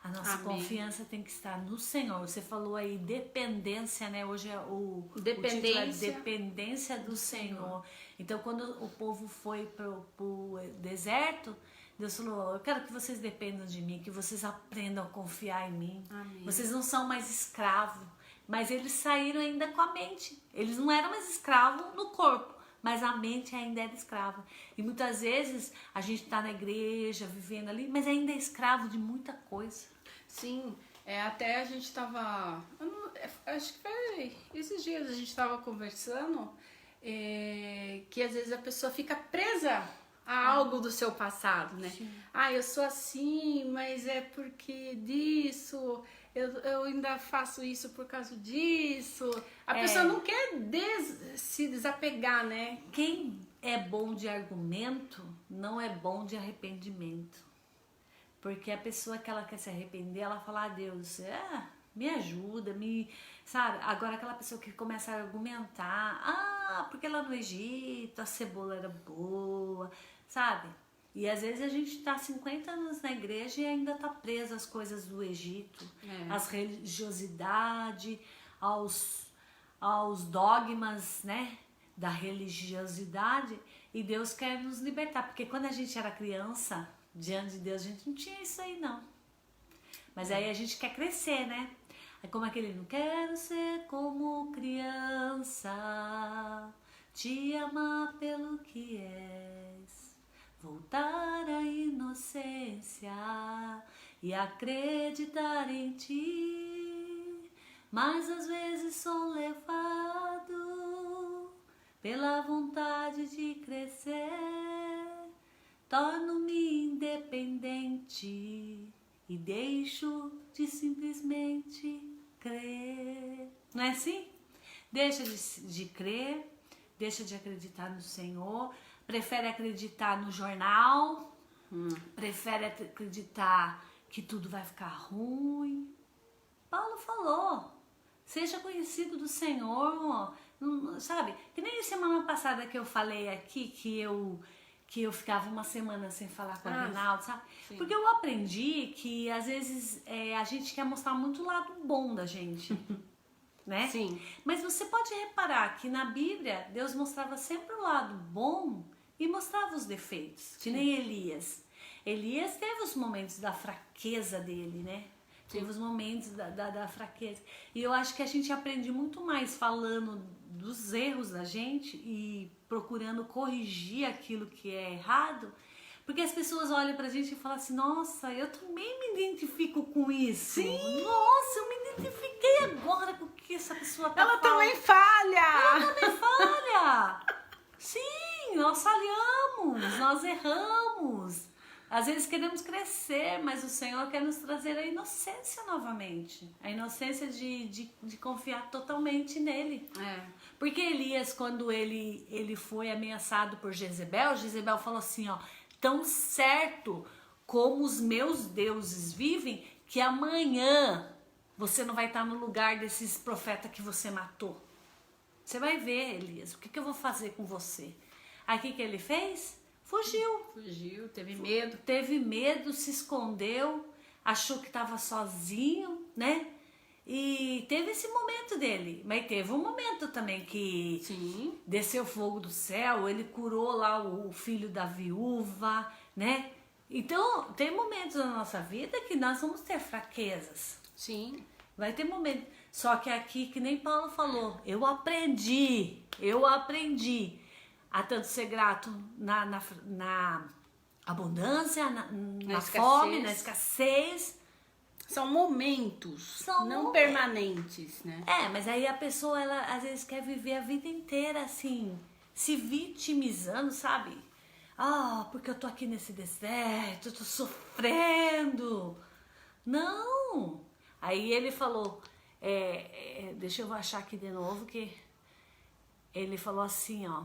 A nossa confiança tem que estar no Senhor. Você falou aí dependência, né? Hoje o título é dependência do Senhor. Então, quando o povo foi pro deserto, Deus falou, eu quero que vocês dependam de mim, que vocês aprendam a confiar em mim.
Amém.
Vocês não são mais escravos. Mas eles saíram ainda com a mente. Eles não eram mais escravos no corpo, mas a mente ainda era escrava. E muitas vezes a gente está na igreja, vivendo ali, mas ainda é escravo de muita coisa.
Sim, até a gente tava, acho que foi esses dias a gente tava conversando, que às vezes a pessoa fica presa a algo do seu passado, né?
Sim.
Eu sou assim, mas é porque disso, eu ainda faço isso por causa disso. A pessoa não quer se desapegar, né?
Quem é bom de argumento não é bom de arrependimento. Porque a pessoa que ela quer se arrepender, ela fala, Deus, me ajuda, sabe? Agora aquela pessoa que começa a argumentar, porque lá no Egito a cebola era boa, sabe? E às vezes a gente tá 50 anos na igreja e ainda tá presa às coisas do Egito, às religiosidade, aos dogmas, né? Da religiosidade. E Deus quer nos libertar, porque quando a gente era criança, diante de Deus, a gente não tinha isso aí, não. Mas aí a gente quer crescer, né? É como aquele, não quero ser como criança, te amar pelo que és, voltar à inocência e acreditar em ti, mas às vezes sou levado pela vontade de crescer, torno-me independente e deixo de simplesmente crer. Não é assim? Deixa de crer, deixa de acreditar no Senhor, prefere acreditar no jornal, prefere acreditar que tudo vai ficar ruim. Paulo falou, seja conhecido do Senhor, sabe? Que nem semana passada que eu falei aqui que eu ficava uma semana sem falar com a Reinaldo, sabe? Sim. Porque eu aprendi que às vezes a gente quer mostrar muito o lado bom da gente, né?
Sim.
Mas você pode reparar que na Bíblia Deus mostrava sempre o lado bom e mostrava os defeitos, Sim. Que nem Elias. Elias teve os momentos da fraqueza dele, né? Sim. Teve os momentos da fraqueza. E eu acho que a gente aprende muito mais falando dos erros da gente e procurando corrigir aquilo que é errado, porque as pessoas olham pra gente e falam assim, nossa, eu também me identifico com isso.
Sim.
Nossa, eu me identifiquei agora com o que essa pessoa tá
Ela
falando.
também falha!
Ela também falha! Sim, nós falhamos, nós erramos. Às vezes queremos crescer, mas o Senhor quer nos trazer a inocência novamente. A inocência de confiar totalmente nele. Porque Elias, quando ele foi ameaçado por Jezebel, Jezebel falou assim, ó, tão certo como os meus deuses vivem, que amanhã você não vai estar no lugar desses profetas que você matou. Você vai ver, Elias, o que eu vou fazer com você? Aí o que ele fez? Fugiu,
teve medo.
Teve medo, se escondeu, achou que estava sozinho, né? E teve esse momento dele. Mas teve um momento também que
Sim.
Desceu fogo do céu, ele curou lá o filho da viúva, né? Então, tem momentos na nossa vida que nós vamos ter fraquezas.
Sim.
Vai ter momentos. Só que aqui, que nem Paulo falou, eu aprendi a tanto ser grato na abundância, na fome, na escassez.
São momentos, não permanentes, né?
Mas aí a pessoa, ela às vezes quer viver a vida inteira assim, se vitimizando, sabe? Porque eu tô aqui nesse deserto, eu tô sofrendo. Não! Aí ele falou, deixa eu achar aqui de novo, que ele falou assim, ó.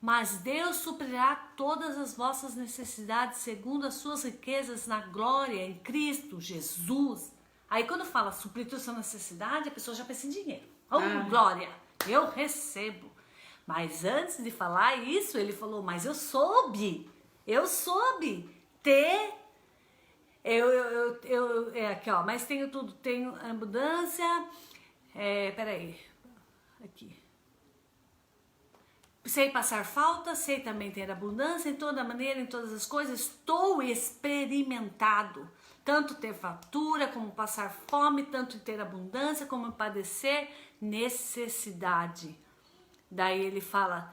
Mas Deus suprirá todas as vossas necessidades segundo as suas riquezas na glória em Cristo Jesus. Aí quando fala suprir toda a sua necessidade, a pessoa já pensa em dinheiro. Glória, eu recebo. Mas antes de falar isso, ele falou, mas eu soube ter... aqui ó, mas tenho tudo, tenho abundância, peraí, aqui. Sei passar falta, sei também ter abundância, em toda maneira, em todas as coisas, estou experimentado. Tanto ter fartura, como passar fome, tanto ter abundância, como padecer necessidade. Daí ele fala,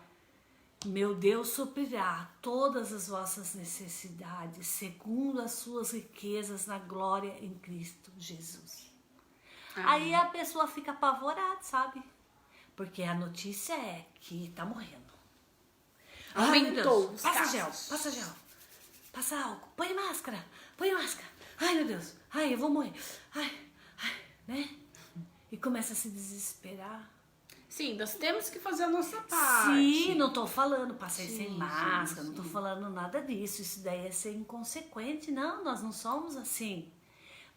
meu Deus suprirá todas as vossas necessidades, segundo as suas riquezas na glória em Cristo Jesus. Aí a pessoa fica apavorada, sabe? Porque a notícia é que tá morrendo.
Aumentou.
Passa gel. Passa álcool. Põe máscara. Ai, meu Deus. Ai, eu vou morrer. Ai, né? E começa a se desesperar.
Sim, nós temos que fazer a nossa parte.
Sim, não tô falando passei sem máscara, não tô falando nada disso. Isso daí é ser inconsequente. Não, nós não somos assim.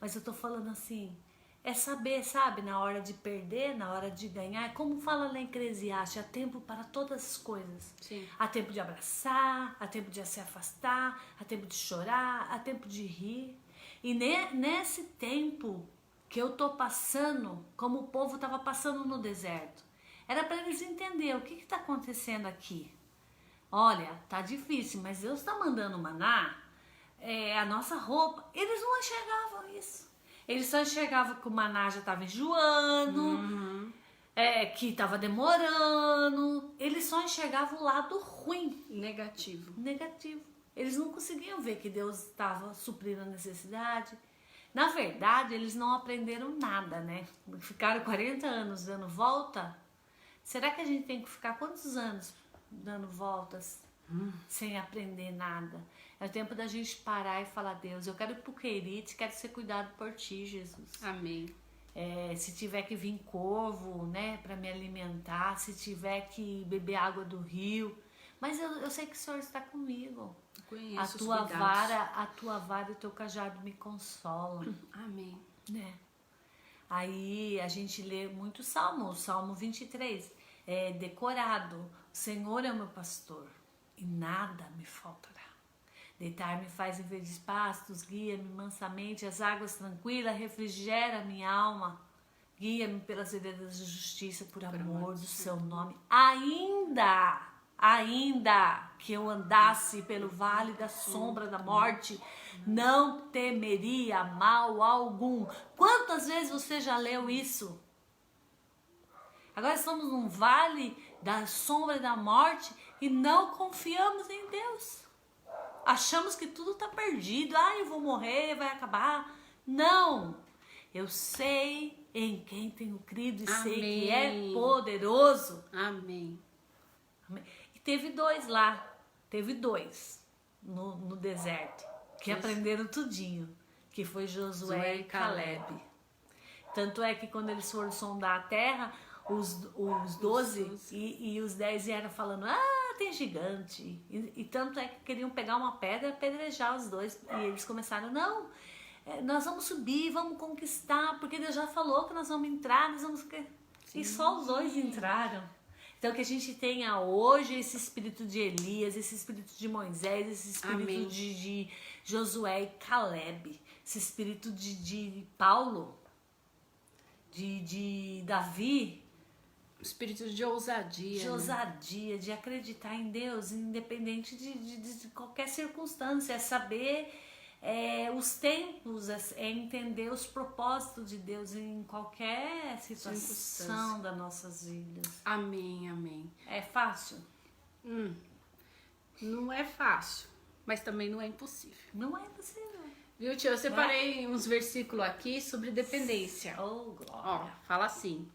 Mas eu tô falando assim... É saber, sabe, na hora de perder, na hora de ganhar, como fala lá em Eclesiastes, há tempo para todas as coisas.
Sim.
Há tempo de abraçar, há tempo de se afastar, há tempo de chorar, há tempo de rir. E nesse tempo que eu tô passando, como o povo estava passando no deserto, era para eles entenderem o que está acontecendo aqui. Olha, tá difícil, mas Deus está mandando maná, a nossa roupa. Eles não enxergavam isso. Eles só enxergavam que o maná já estava enjoando, que estava demorando. Eles só enxergavam o lado ruim.
Negativo.
Eles não conseguiam ver que Deus estava suprindo a necessidade. Na verdade, eles não aprenderam nada, né? Ficaram 40 anos dando volta. Será que a gente tem que ficar quantos anos dando voltas sem aprender nada? É o tempo da gente parar e falar: Deus, eu quero ir pro Querite, quero ser cuidado por ti, Jesus.
Amém.
Se tiver que vir corvo, né, para me alimentar, se tiver que beber água do rio, mas eu sei que o Senhor está comigo.
Conheço
A tua vara e o teu cajado me consolam.
Amém.
Né? Aí a gente lê muito Salmo, o Salmo 23, é decorado. O Senhor é o meu pastor e nada me faltará. Deitar-me faz em verdes pastos, guia-me mansamente, as águas tranquilas, refrigera a minha alma. Guia-me pelas veredas de justiça, por amor do seu nome. Ainda que eu andasse pelo vale da sombra da morte, não temeria mal algum. Quantas vezes você já leu isso? Agora estamos num vale da sombra da morte e não confiamos em Deus. Achamos que tudo está perdido. Eu vou morrer, vai acabar. Não! Eu sei em quem tenho crido e sei que é poderoso.
Amém.
Amém. E teve dois lá. Teve dois no deserto que aprenderam tudinho. Que foi Josué e Caleb. Tanto é que quando eles foram sondar a terra, os 12 e os 10 vieram falando: tem gigante. E tanto é que queriam pegar uma pedra e apedrejar os dois. E eles começaram: não, nós vamos subir, vamos conquistar, porque Deus já falou que nós vamos entrar, nós vamos... E só os dois entraram. Então que a gente tenha hoje esse espírito de Elias, esse espírito de Moisés, esse espírito de Josué e Caleb, esse espírito de Paulo, de Davi.
Espírito de ousadia.
De ousadia, de acreditar em Deus, independente de qualquer circunstância. É saber os tempos, é entender os propósitos de Deus em qualquer situação das nossas vidas.
Amém, amém.
É fácil?
Não é fácil, mas também não é impossível.
Não é impossível.
Viu, tia? Eu separei uns versículos aqui sobre dependência.
Oh, glória.
Fala assim.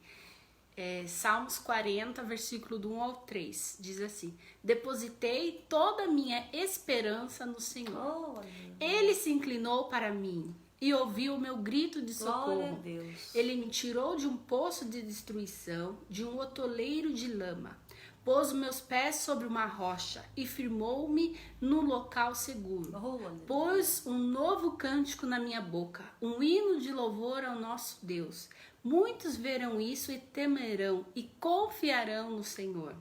Salmos 40, versículo do 1 ao 3, diz assim: depositei toda a minha esperança no Senhor. Ele se inclinou para mim e ouviu o meu grito de socorro.
Glória a Deus.
Ele me tirou de um poço de destruição, de um atoleiro de lama. Pôs meus pés sobre uma rocha e firmou-me no local seguro. Pôs um novo cântico na minha boca, um hino de louvor ao nosso Deus. Muitos verão isso e temerão e confiarão no Senhor.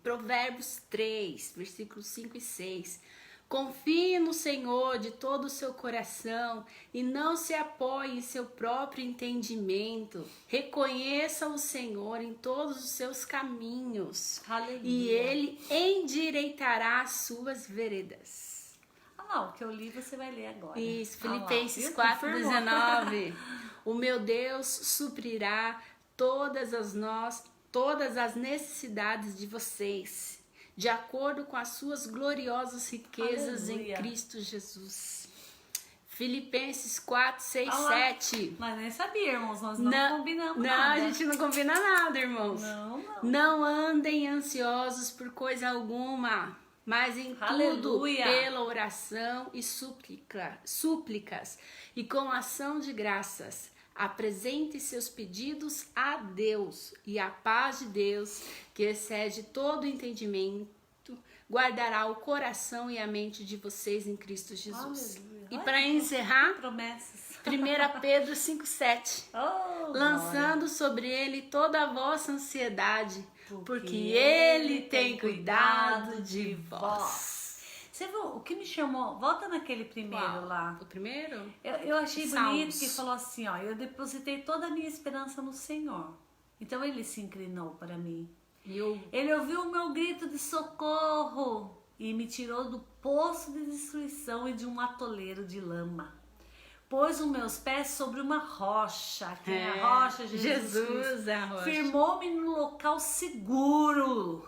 Provérbios 3, versículos 5 e 6. Confie no Senhor de todo o seu coração e não se apoie em seu próprio entendimento. Reconheça o Senhor em todos os seus caminhos.
Aleluia.
E Ele endireitará as suas veredas.
O que eu li você vai ler agora.
Isso, Filipenses 4,19. O meu Deus suprirá todas as necessidades de vocês, de acordo com as suas gloriosas riquezas em Cristo Jesus. Filipenses 4, 6, 7.
Mas nem sabia, irmãos, nós não combinamos nada.
Não, a gente não combina nada, irmãos.
Não.
Não andem ansiosos por coisa alguma, mas em tudo, pela oração e súplicas, e com ação de graças, apresente seus pedidos a Deus, e a paz de Deus, que excede todo entendimento, guardará o coração e a mente de vocês em Cristo Jesus.
Aleluia.
E para encerrar,
promessas.
1 Pedro 5,7. Lançando
glória.
sobre ele toda a vossa ansiedade, porque ele tem cuidado de vós.
Você viu o que me chamou? Volta naquele primeiro lá.
O primeiro?
Eu achei
Salmos.
bonito que falou assim, eu depositei toda a minha esperança no Senhor. Então ele se inclinou para mim. Ele ouviu o meu grito de socorro e me tirou do poço de destruição e de um atoleiro de lama. Pôs os meus pés sobre uma rocha. Quem é a rocha? Jesus
é a rocha.
Firmou-me no local seguro.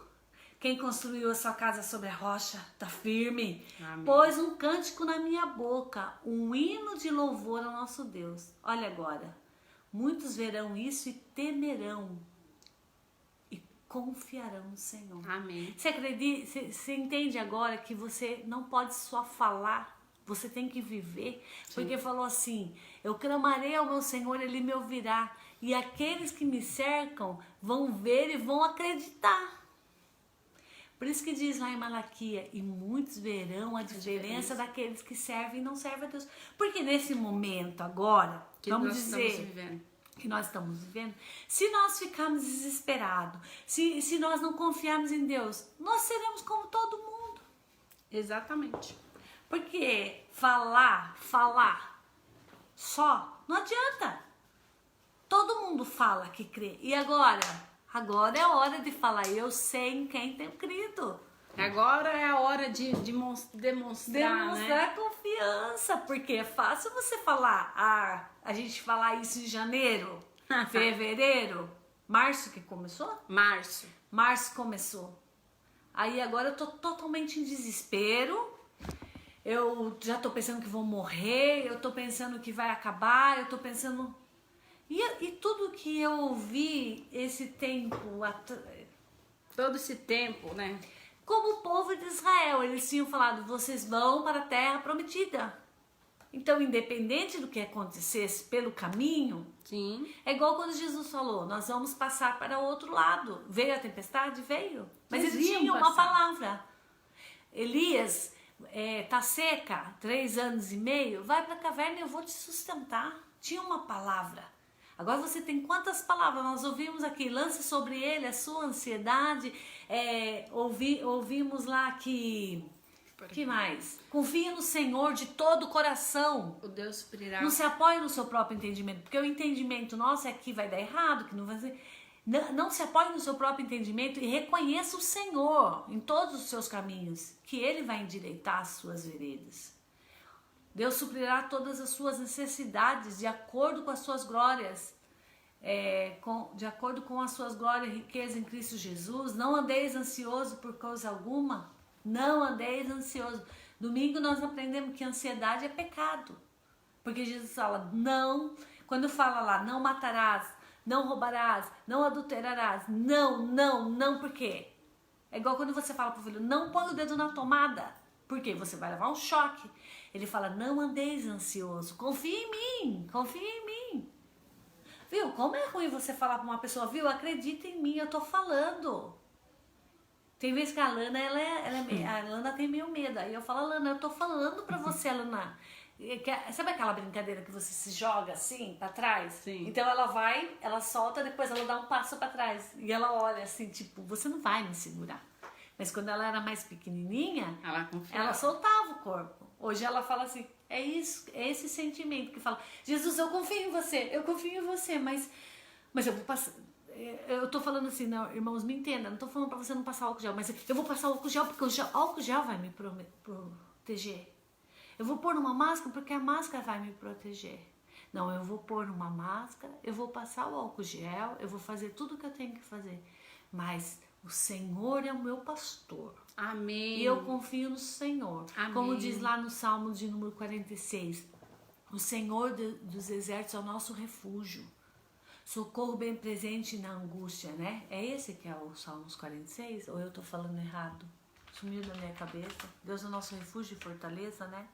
Quem construiu a sua casa sobre a rocha está firme.
Amém.
Pôs um cântico na minha boca, um hino de louvor ao nosso Deus. Olha agora, muitos verão isso e temerão e confiarão no Senhor.
Amém.
Você acredita? Você entende agora que você não pode só falar, você tem que viver.
Sim.
Porque falou assim: eu clamarei ao meu Senhor, Ele me ouvirá. E aqueles que me cercam vão ver e vão acreditar. Por isso que diz lá em Malaquia: e muitos verão a diferença daqueles que servem e não servem a Deus. Porque nesse momento agora,
Que
vamos
nós
dizer
estamos vivendo.
que nós estamos vivendo, se nós ficarmos desesperados, se nós não confiarmos em Deus, nós seremos como todo mundo.
Exatamente.
Porque falar só não adianta. Todo mundo fala que crê. E agora? Agora é a hora de falar: eu sei em quem tenho crido.
Agora é a hora de demonstrar, né?
Confiança. Porque é fácil você falar, a gente falar isso em janeiro, fevereiro, março que começou? Março começou. Aí agora eu tô totalmente em desespero. Eu já tô pensando que vou morrer, eu tô pensando que vai acabar, eu tô pensando... E tudo que eu ouvi esse tempo...
Todo esse tempo, né?
Como o povo de Israel, eles tinham falado: vocês vão para a terra prometida. Então, independente do que acontecesse pelo caminho,
Sim.
é igual quando Jesus falou: nós vamos passar para o outro lado. Veio a tempestade? Veio. Mas
Eles
eles
iam
tinham uma
passar.
palavra. Elias, tá seca, 3 anos e meio, vai para a caverna e eu vou te sustentar. Tinha uma palavra. Agora você tem quantas palavras? Nós ouvimos aqui: lance sobre ele a sua ansiedade. Ouvimos lá que mais? Confia no Senhor de todo o coração.
O Deus suprirá.
Não se apoie no seu próprio entendimento, porque o entendimento nosso é que vai dar errado, que não vai ser. Não se apoie no seu próprio entendimento e reconheça o Senhor em todos os seus caminhos, que Ele vai endireitar as suas veredas. Deus suprirá todas as suas necessidades de acordo com as suas glórias, de acordo com as suas glórias e riqueza em Cristo Jesus. Não andeis ansioso por coisa alguma. Não andeis ansioso. Domingo nós aprendemos que ansiedade é pecado. Porque Jesus fala: não, quando fala lá, não matarás, não roubarás, não adulterarás. Não, por quê? É igual quando você fala pro filho: não põe o dedo na tomada. Por quê? Você vai levar um choque. Ele fala: não andeis ansioso, confia em mim. Viu? Como é ruim você falar pra uma pessoa: viu, acredita em mim, eu tô falando. Tem vezes que a Lana, a Lana tem meio medo. Aí eu falo: Lana, eu tô falando pra você, Lana. Sabe aquela brincadeira que você se joga assim pra trás?
Sim.
Então ela solta, depois ela dá um passo pra trás. E ela olha assim, tipo, você não vai me segurar. Mas quando ela era mais pequenininha, ela soltava o corpo. Hoje ela fala assim: é esse sentimento que fala: Jesus, eu confio em você, mas eu vou passar. Eu tô falando assim: não, irmãos, me entenda, não tô falando pra você não passar álcool gel, mas eu vou passar álcool gel porque o álcool gel vai me proteger. Eu vou pôr uma máscara porque a máscara vai me proteger. Não, eu vou pôr uma máscara, eu vou passar o álcool gel, eu vou fazer tudo o que eu tenho que fazer. Mas o Senhor é o meu pastor.
Amém.
E eu confio no Senhor.
Amém.
Como diz lá no Salmo de número 46. O Senhor dos exércitos é o nosso refúgio. Socorro bem presente na angústia, né? É esse que é o Salmos 46? Ou eu tô falando errado? Sumiu da minha cabeça. Deus é o nosso refúgio e fortaleza, né?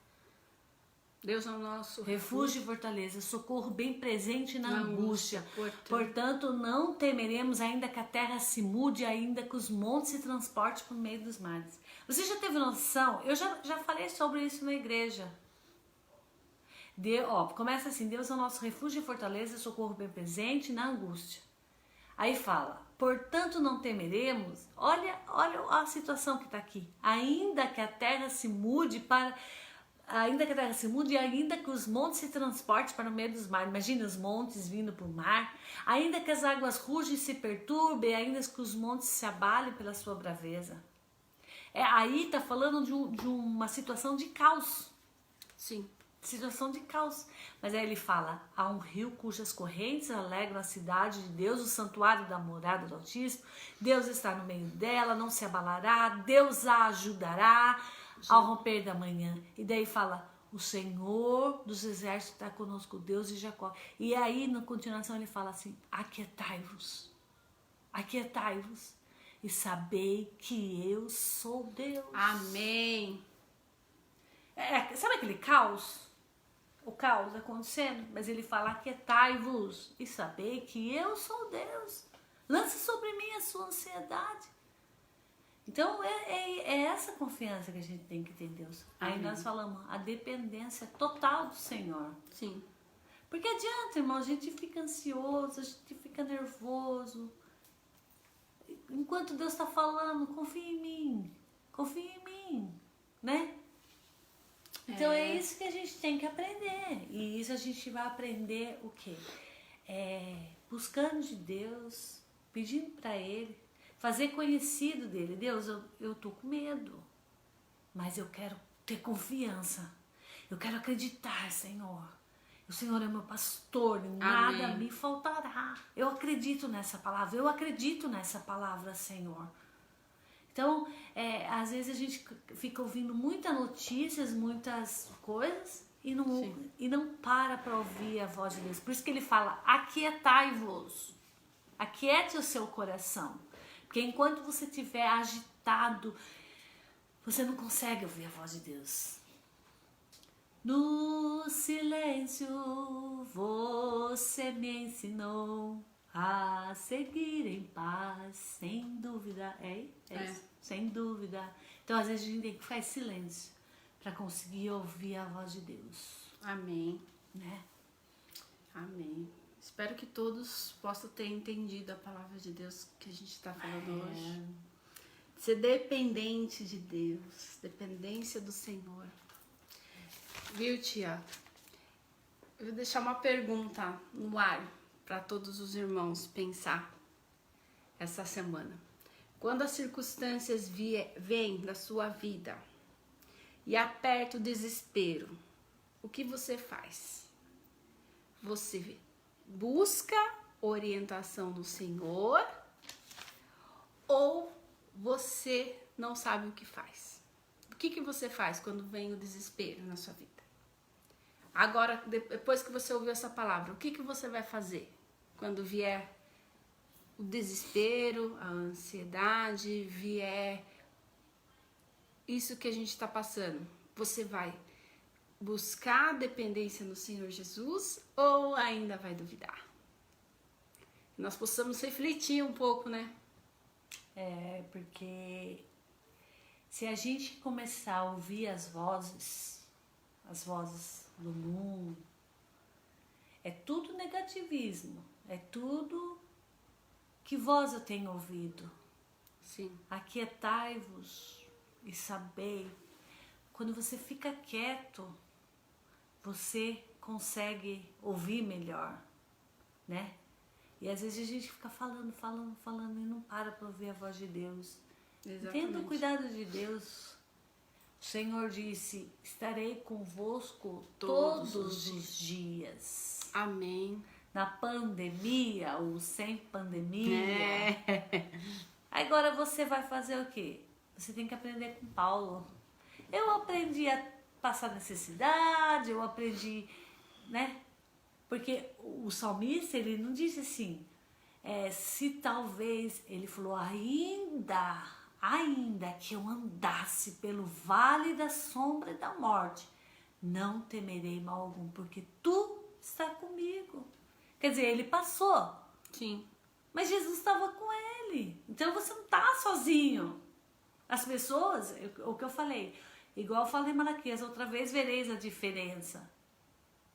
Deus é o nosso
refúgio e fortaleza, socorro bem presente na angústia. Portanto, não temeremos, ainda que a terra se mude, ainda que os montes se transportem por meio dos mares. Você já teve noção? Eu já falei sobre isso na igreja. Começa assim: Deus é o nosso refúgio e fortaleza, socorro bem presente na angústia. Aí fala: portanto não temeremos. Olha a situação que está aqui. Ainda que a terra se mude e ainda que os montes se transportem para o meio dos mares. Imagina os montes vindo para o mar. Ainda que as águas rugem e se perturbem, ainda que os montes se abalem pela sua braveza. Aí está falando de uma situação de caos.
Sim.
situação de caos. Mas aí ele fala, há um rio cujas correntes alegram a cidade de Deus, o santuário da morada do Altíssimo. Deus está no meio dela, não se abalará, Deus a ajudará ao romper da manhã. E daí fala, o Senhor dos exércitos está conosco, Deus de Jacó. E aí, na continuação, ele fala assim, aquietai-vos, aquietai-vos e sabei que eu sou Deus.
Amém.
Sabe aquele caos? O caos acontecendo, mas ele fala, aquietai-vos e sabei que eu sou Deus. Lance sobre mim a sua ansiedade. Então é essa confiança que a gente tem que ter em Deus. Aí nós falamos a dependência total do Senhor.
Sim.
Porque adianta, irmão, a gente fica ansioso, a gente fica nervoso. Enquanto Deus está falando, confia em mim, né? Então é isso que a gente tem que aprender. E isso a gente vai aprender o quê? Buscando de Deus, pedindo para Ele, fazer conhecido dele. Deus, eu tô com medo, mas eu quero ter confiança. Eu quero acreditar, Senhor. O Senhor é meu pastor, nada me faltará. Eu acredito nessa palavra, Senhor. Então, às vezes a gente fica ouvindo muitas notícias, muitas coisas e não para ouvir a voz de Deus. Por isso que ele fala, aquietai-vos, aquiete o seu coração. Porque enquanto você estiver agitado, você não consegue ouvir a voz de Deus. No silêncio você me ensinou a seguir em paz, sem dúvida. Isso? Sem dúvida. Então, às vezes, a gente tem que ficar em silêncio para conseguir ouvir a voz de Deus.
Amém.
Né?
Amém. Espero que todos possam ter entendido a palavra de Deus que a gente está falando hoje. Ser dependente de Deus, dependência do Senhor. Viu, tia? Eu vou deixar uma pergunta no ar para todos os irmãos pensar essa semana. Quando as circunstâncias vêm da sua vida e aperta o desespero, o que você faz? Você busca orientação do Senhor ou você não sabe o que faz? O que você faz quando vem o desespero na sua vida? Agora, depois que você ouviu essa palavra, o que você vai fazer quando vier o desespero, a ansiedade, vier isso que a gente está passando? Você vai buscar a dependência no Senhor Jesus ou ainda vai duvidar? Nós possamos refletir um pouco, né?
Porque se a gente começar a ouvir as vozes do mundo, é tudo negativismo, é tudo que voz eu tenho ouvido.
Sim.
Aquietai-vos e sabei. Quando você fica quieto, você consegue ouvir melhor, né? E às vezes a gente fica falando e não para ouvir a voz de Deus.
Exatamente.
Tendo o cuidado de Deus. O Senhor disse, estarei convosco todos os dias.
Amém.
Na pandemia ou sem pandemia. Agora você vai fazer o quê? Você tem que aprender com Paulo. Eu aprendi a passar necessidade, eu aprendi, né? Porque o salmista, ele não disse assim, se talvez, ele falou, ainda que eu andasse pelo vale da sombra e da morte, não temerei mal algum, porque tu está comigo. Quer dizer, ele passou.
Sim.
Mas Jesus estava com ele. Então você não está sozinho. As pessoas, o que eu falei, igual eu falei em Malaquias, outra vez vereis a diferença.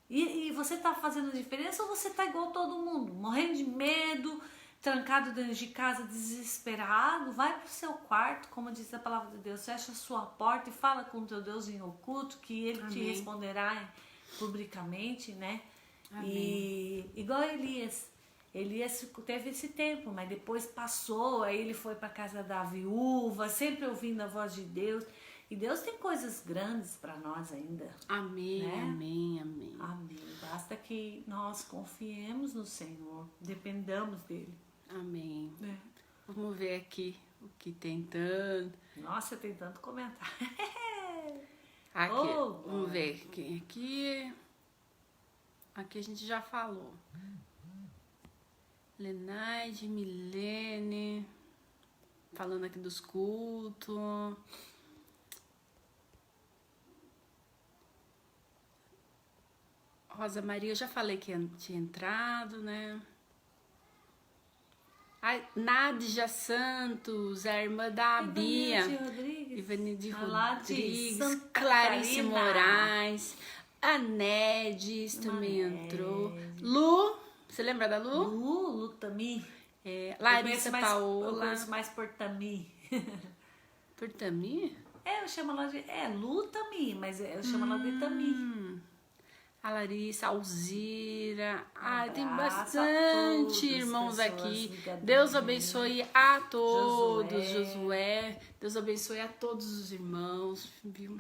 E você está fazendo diferença ou você está igual todo mundo? Morrendo de medo, trancado dentro de casa, desesperado? Vai para o seu quarto, como diz a palavra de Deus, fecha a sua porta e fala com o teu Deus em oculto, que Ele te responderá publicamente, né?
Amém.
E igual Elias teve esse tempo, mas depois passou, aí ele foi para casa da viúva, sempre ouvindo a voz de Deus. E Deus tem coisas grandes para nós ainda.
Amém,
né?
amém, amém.
Amém. Basta que nós confiemos no Senhor, dependamos dele.
Amém.
É.
Vamos ver aqui o que tem tanto.
Nossa, tem tanto comentário.
Aqui,
Oh,
vamos ver. Aqui a gente já falou. Lenaide, Milene, falando aqui dos cultos. Rosa Maria, eu já falei que tinha entrado, né? Ai, Nádia Santos, a irmã da Bia. Ivanilde Rodrigues, Clarice
Catarina.
Moraes, a Nedes também entrou. Lu, você lembra da Lu?
Lu Tami.
Larissa
Eu
Paola.
conheço mais por Tami.
Por Tami?
Eu chamo ela de... Lu Tami, mas eu chamo ela de Tami.
A Larissa, a Alzira. Tem
Abraço a
bastante
todos,
irmãos
pessoas
aqui.
ligadinhas.
Deus abençoe a todos,
Josué.
Josué. Deus abençoe a todos os irmãos, viu?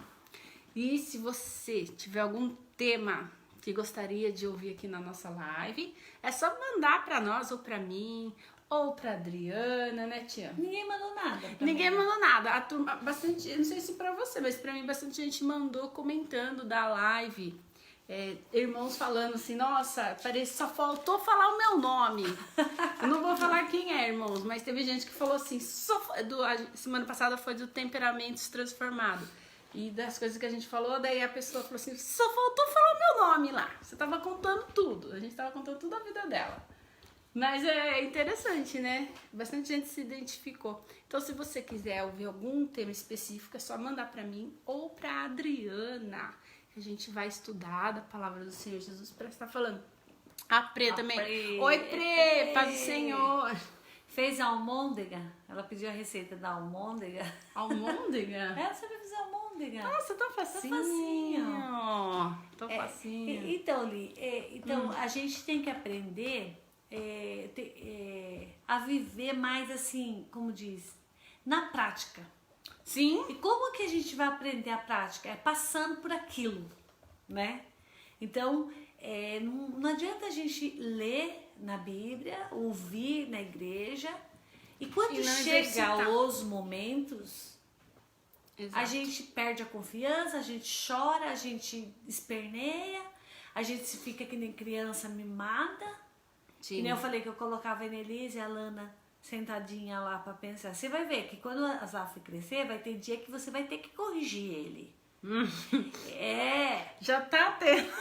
E se você tiver algum tema que gostaria de ouvir aqui na nossa live, é só mandar pra nós, ou pra mim, ou pra Adriana, né, tia?
Ninguém mandou nada.
Ninguém mandou nada. A turma, bastante, não sei se pra você, mas pra mim bastante gente mandou comentando da live. Irmãos falando assim, nossa, parece só faltou falar o meu nome. Eu não vou falar quem é, irmãos, mas teve gente que falou assim, a semana passada foi do Temperamentos Transformado. E das coisas que a gente falou, daí a pessoa falou assim, só faltou falar o meu nome lá. Você tava contando tudo, a gente tava contando tudo a vida dela. Mas é interessante, né? Bastante gente se identificou. Então, se você quiser ouvir algum tema específico, é só mandar pra mim ou pra Adriana. A gente vai estudar da palavra do Senhor Jesus para estar falando. A Prê também. Oi, Prê, paz do Senhor.
Fez almôndega? Ela pediu a receita da almôndega.
Almôndega?
Ela sabe fazer almôndega.
Nossa, tão facinho. Tão facinho.
Então, Li, a gente tem que aprender a viver mais assim, como diz, na prática.
Sim.
E como que a gente vai aprender a prática? É passando por aquilo, né? Então, não adianta a gente ler na Bíblia, ouvir na igreja, e quando chega os momentos, a gente perde a confiança, a gente chora, a gente esperneia, a gente fica que nem criança mimada.
Sim.
Que nem eu falei que eu colocava a Enelise e a Lana sentadinha lá pra pensar. Você vai ver que quando a Zaf crescer, vai ter dia que você vai ter que corrigir ele.
Já tá tendo.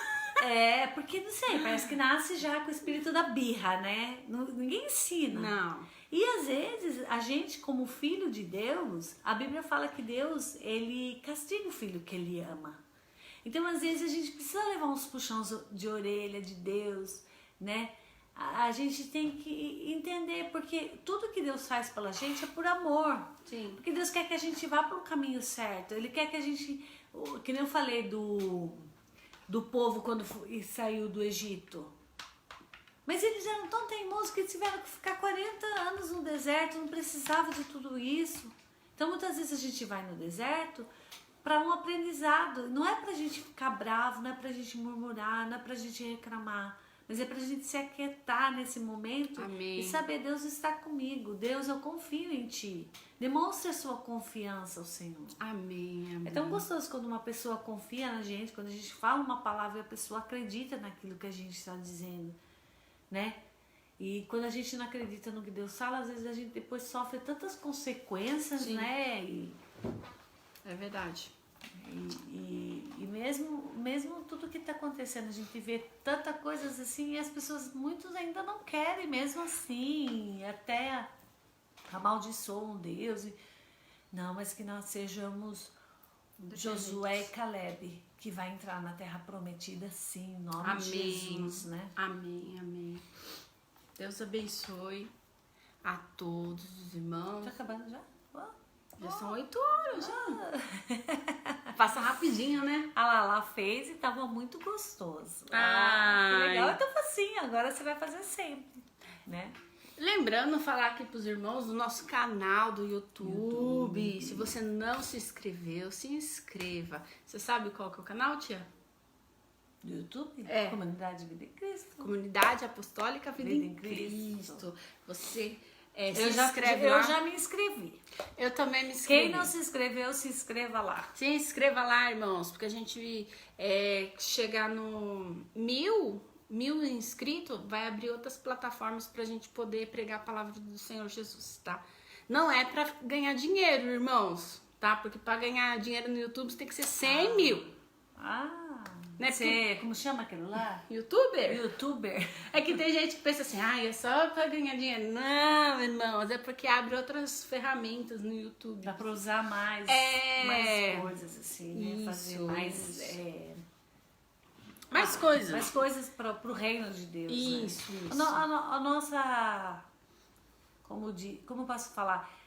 Porque não sei, parece que nasce já com o espírito da birra, né? Ninguém ensina.
Não.
E às vezes, a gente como filho de Deus, a Bíblia fala que Deus, ele castiga o filho que ele ama. Então às vezes a gente precisa levar uns puxões de orelha de Deus, né? A gente tem que entender, porque tudo que Deus faz pela gente é por amor.
Sim.
Porque Deus quer que a gente vá para o caminho certo. Ele quer que a gente, que nem eu falei do povo quando saiu do Egito. Mas eles eram tão teimosos que eles tiveram que ficar 40 anos no deserto, não precisava de tudo isso. Então muitas vezes a gente vai no deserto para um aprendizado. Não é pra gente ficar bravo, não é pra gente murmurar, não é pra gente reclamar. Mas é pra gente se aquietar nesse momento.
Amém.
E saber, Deus está comigo. Deus, eu confio em Ti. Demonstre a sua confiança ao Senhor.
Amém, amém.
É tão gostoso quando uma pessoa confia na gente, quando a gente fala uma palavra e a pessoa acredita naquilo que a gente está dizendo, né? E quando a gente não acredita no que Deus fala, às vezes a gente depois sofre tantas consequências,
Sim.
né?
É verdade.
E mesmo tudo que está acontecendo, a gente vê tanta coisas assim e as pessoas, muitos ainda não querem mesmo assim, até amaldiçoam Deus. Não, mas que nós sejamos Josué e Caleb, que vai entrar na terra prometida sim, em nome de Jesus, né?
Amém, amém. Deus abençoe a todos os irmãos.
Tá acabando já?
Já são 8 horas, já. Passa rapidinho, né?
A Lala fez e tava muito gostoso.
Ai.
Que legal, então facinho, agora você vai fazer sempre, né?
Lembrando, falar aqui pros irmãos do nosso canal do YouTube. Se você não se inscreveu, se inscreva. Você sabe qual que é o canal, tia?
Do YouTube?
É.
Comunidade Vida em Cristo.
Comunidade Apostólica Vida em Cristo. Você se
Eu
inscreve lá.
Eu já me inscrevi.
Eu também me inscrevi.
Quem não se inscreveu, se inscreva lá.
Se inscreva lá, irmãos, porque a gente chegar no 1000 inscritos, vai abrir outras plataformas pra gente poder pregar a palavra do Senhor Jesus, tá? Não é pra ganhar dinheiro, irmãos, tá? Porque pra ganhar dinheiro no YouTube você tem que ser 100 mil. Né?
Você, como chama aquilo lá?
YouTuber?
YouTuber.
É que tem gente que pensa assim, é só pra ganhar dinheiro. Não, irmãos, é porque abre outras ferramentas no YouTube.
Dá pra usar mais coisas assim, né?
Isso,
fazer mais
coisas.
Mais coisas pro reino de Deus.
Isso,
né?
isso.
A nossa... Como eu posso falar?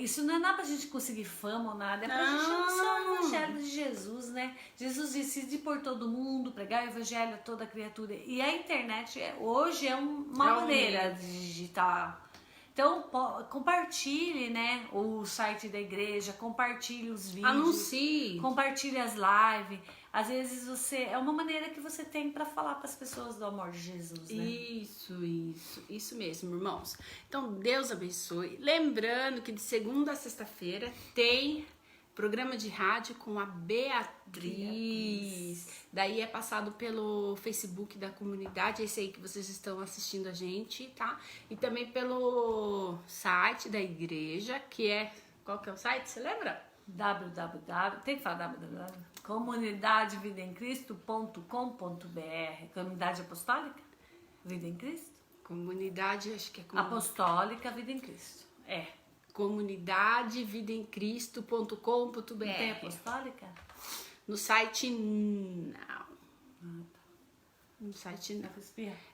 Isso não é nada pra gente conseguir fama ou nada, é pra gente anunciar o evangelho de Jesus, né? Jesus disse de por todo mundo, pregar o evangelho a toda criatura. E a internet hoje é uma maneira de estar. Então, compartilhe, né, o site da igreja, compartilhe os vídeos.
Anuncie.
Compartilhe as lives. Às vezes é uma maneira que você tem para falar para as pessoas do amor de Jesus, né?
Isso mesmo, irmãos. Então, Deus abençoe. Lembrando que de segunda a sexta-feira tem programa de rádio com a Beatriz. Daí é passado pelo Facebook da comunidade, esse aí que vocês estão assistindo a gente, tá? E também pelo site da igreja, que é... Qual que é o site? Você lembra?
Tem que falar www. comunidadevidaemcristo.com.br. Comunidade Apostólica Vida em Cristo?
Comunidade, acho que é...
Apostólica Vida em Cristo.
comunidadevidaemcristo.com.br.
Não tem apostólica?
No site não. No site não.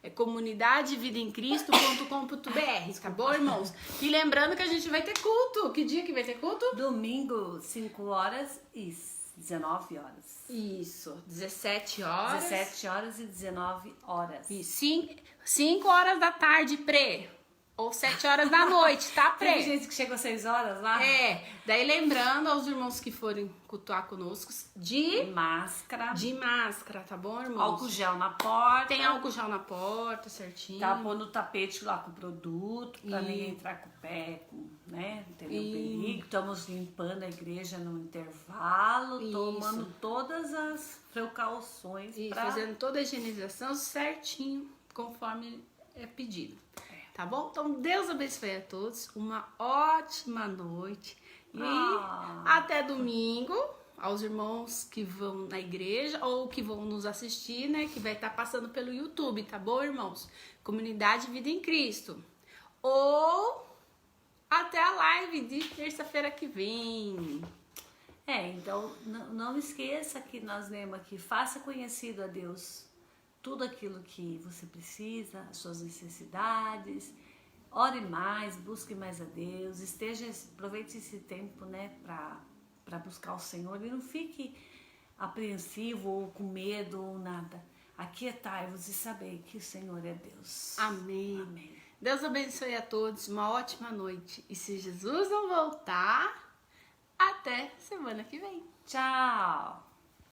É comunidadevidaemcristo.com.br, tá bom, irmãos? E lembrando que a gente vai ter culto. Que dia que vai ter culto?
Domingo, 5 horas e 19 horas.
Isso, 17 horas.
17 horas e 19 horas.
E 5 horas da tarde, ou 7 horas da noite, tá,
Tem gente que chegou às 6 horas lá?
Daí lembrando aos irmãos que forem cultuar conosco de
máscara.
De máscara, tá bom, irmãos?
Álcool gel na porta.
Tem álcool gel na porta, certinho.
Tá pondo o tapete lá com o produto, pra ninguém entrar com o pé, né? Não ter nenhum perigo. Estamos limpando a igreja no intervalo, tomando todas as precauções.
Fazendo toda a higienização certinho, conforme é pedido. Tá bom? Então, Deus abençoe a todos. Uma ótima noite. E até domingo, aos irmãos que vão na igreja ou que vão nos assistir, né? Que vai estar passando pelo YouTube, tá bom, irmãos? Comunidade Vida em Cristo. Ou até a live de terça-feira que vem.
Então, não esqueça que nós lemos aqui, faça conhecido a Deus tudo aquilo que você precisa, as suas necessidades. Ore mais, busque mais a Deus, aproveite esse tempo, né, para buscar o Senhor e não fique apreensivo ou com medo ou nada. Aquietai-vos e sabei que o Senhor é Deus.
Amém. Deus abençoe a todos, uma ótima noite. E se Jesus não voltar, até semana que vem.
Tchau!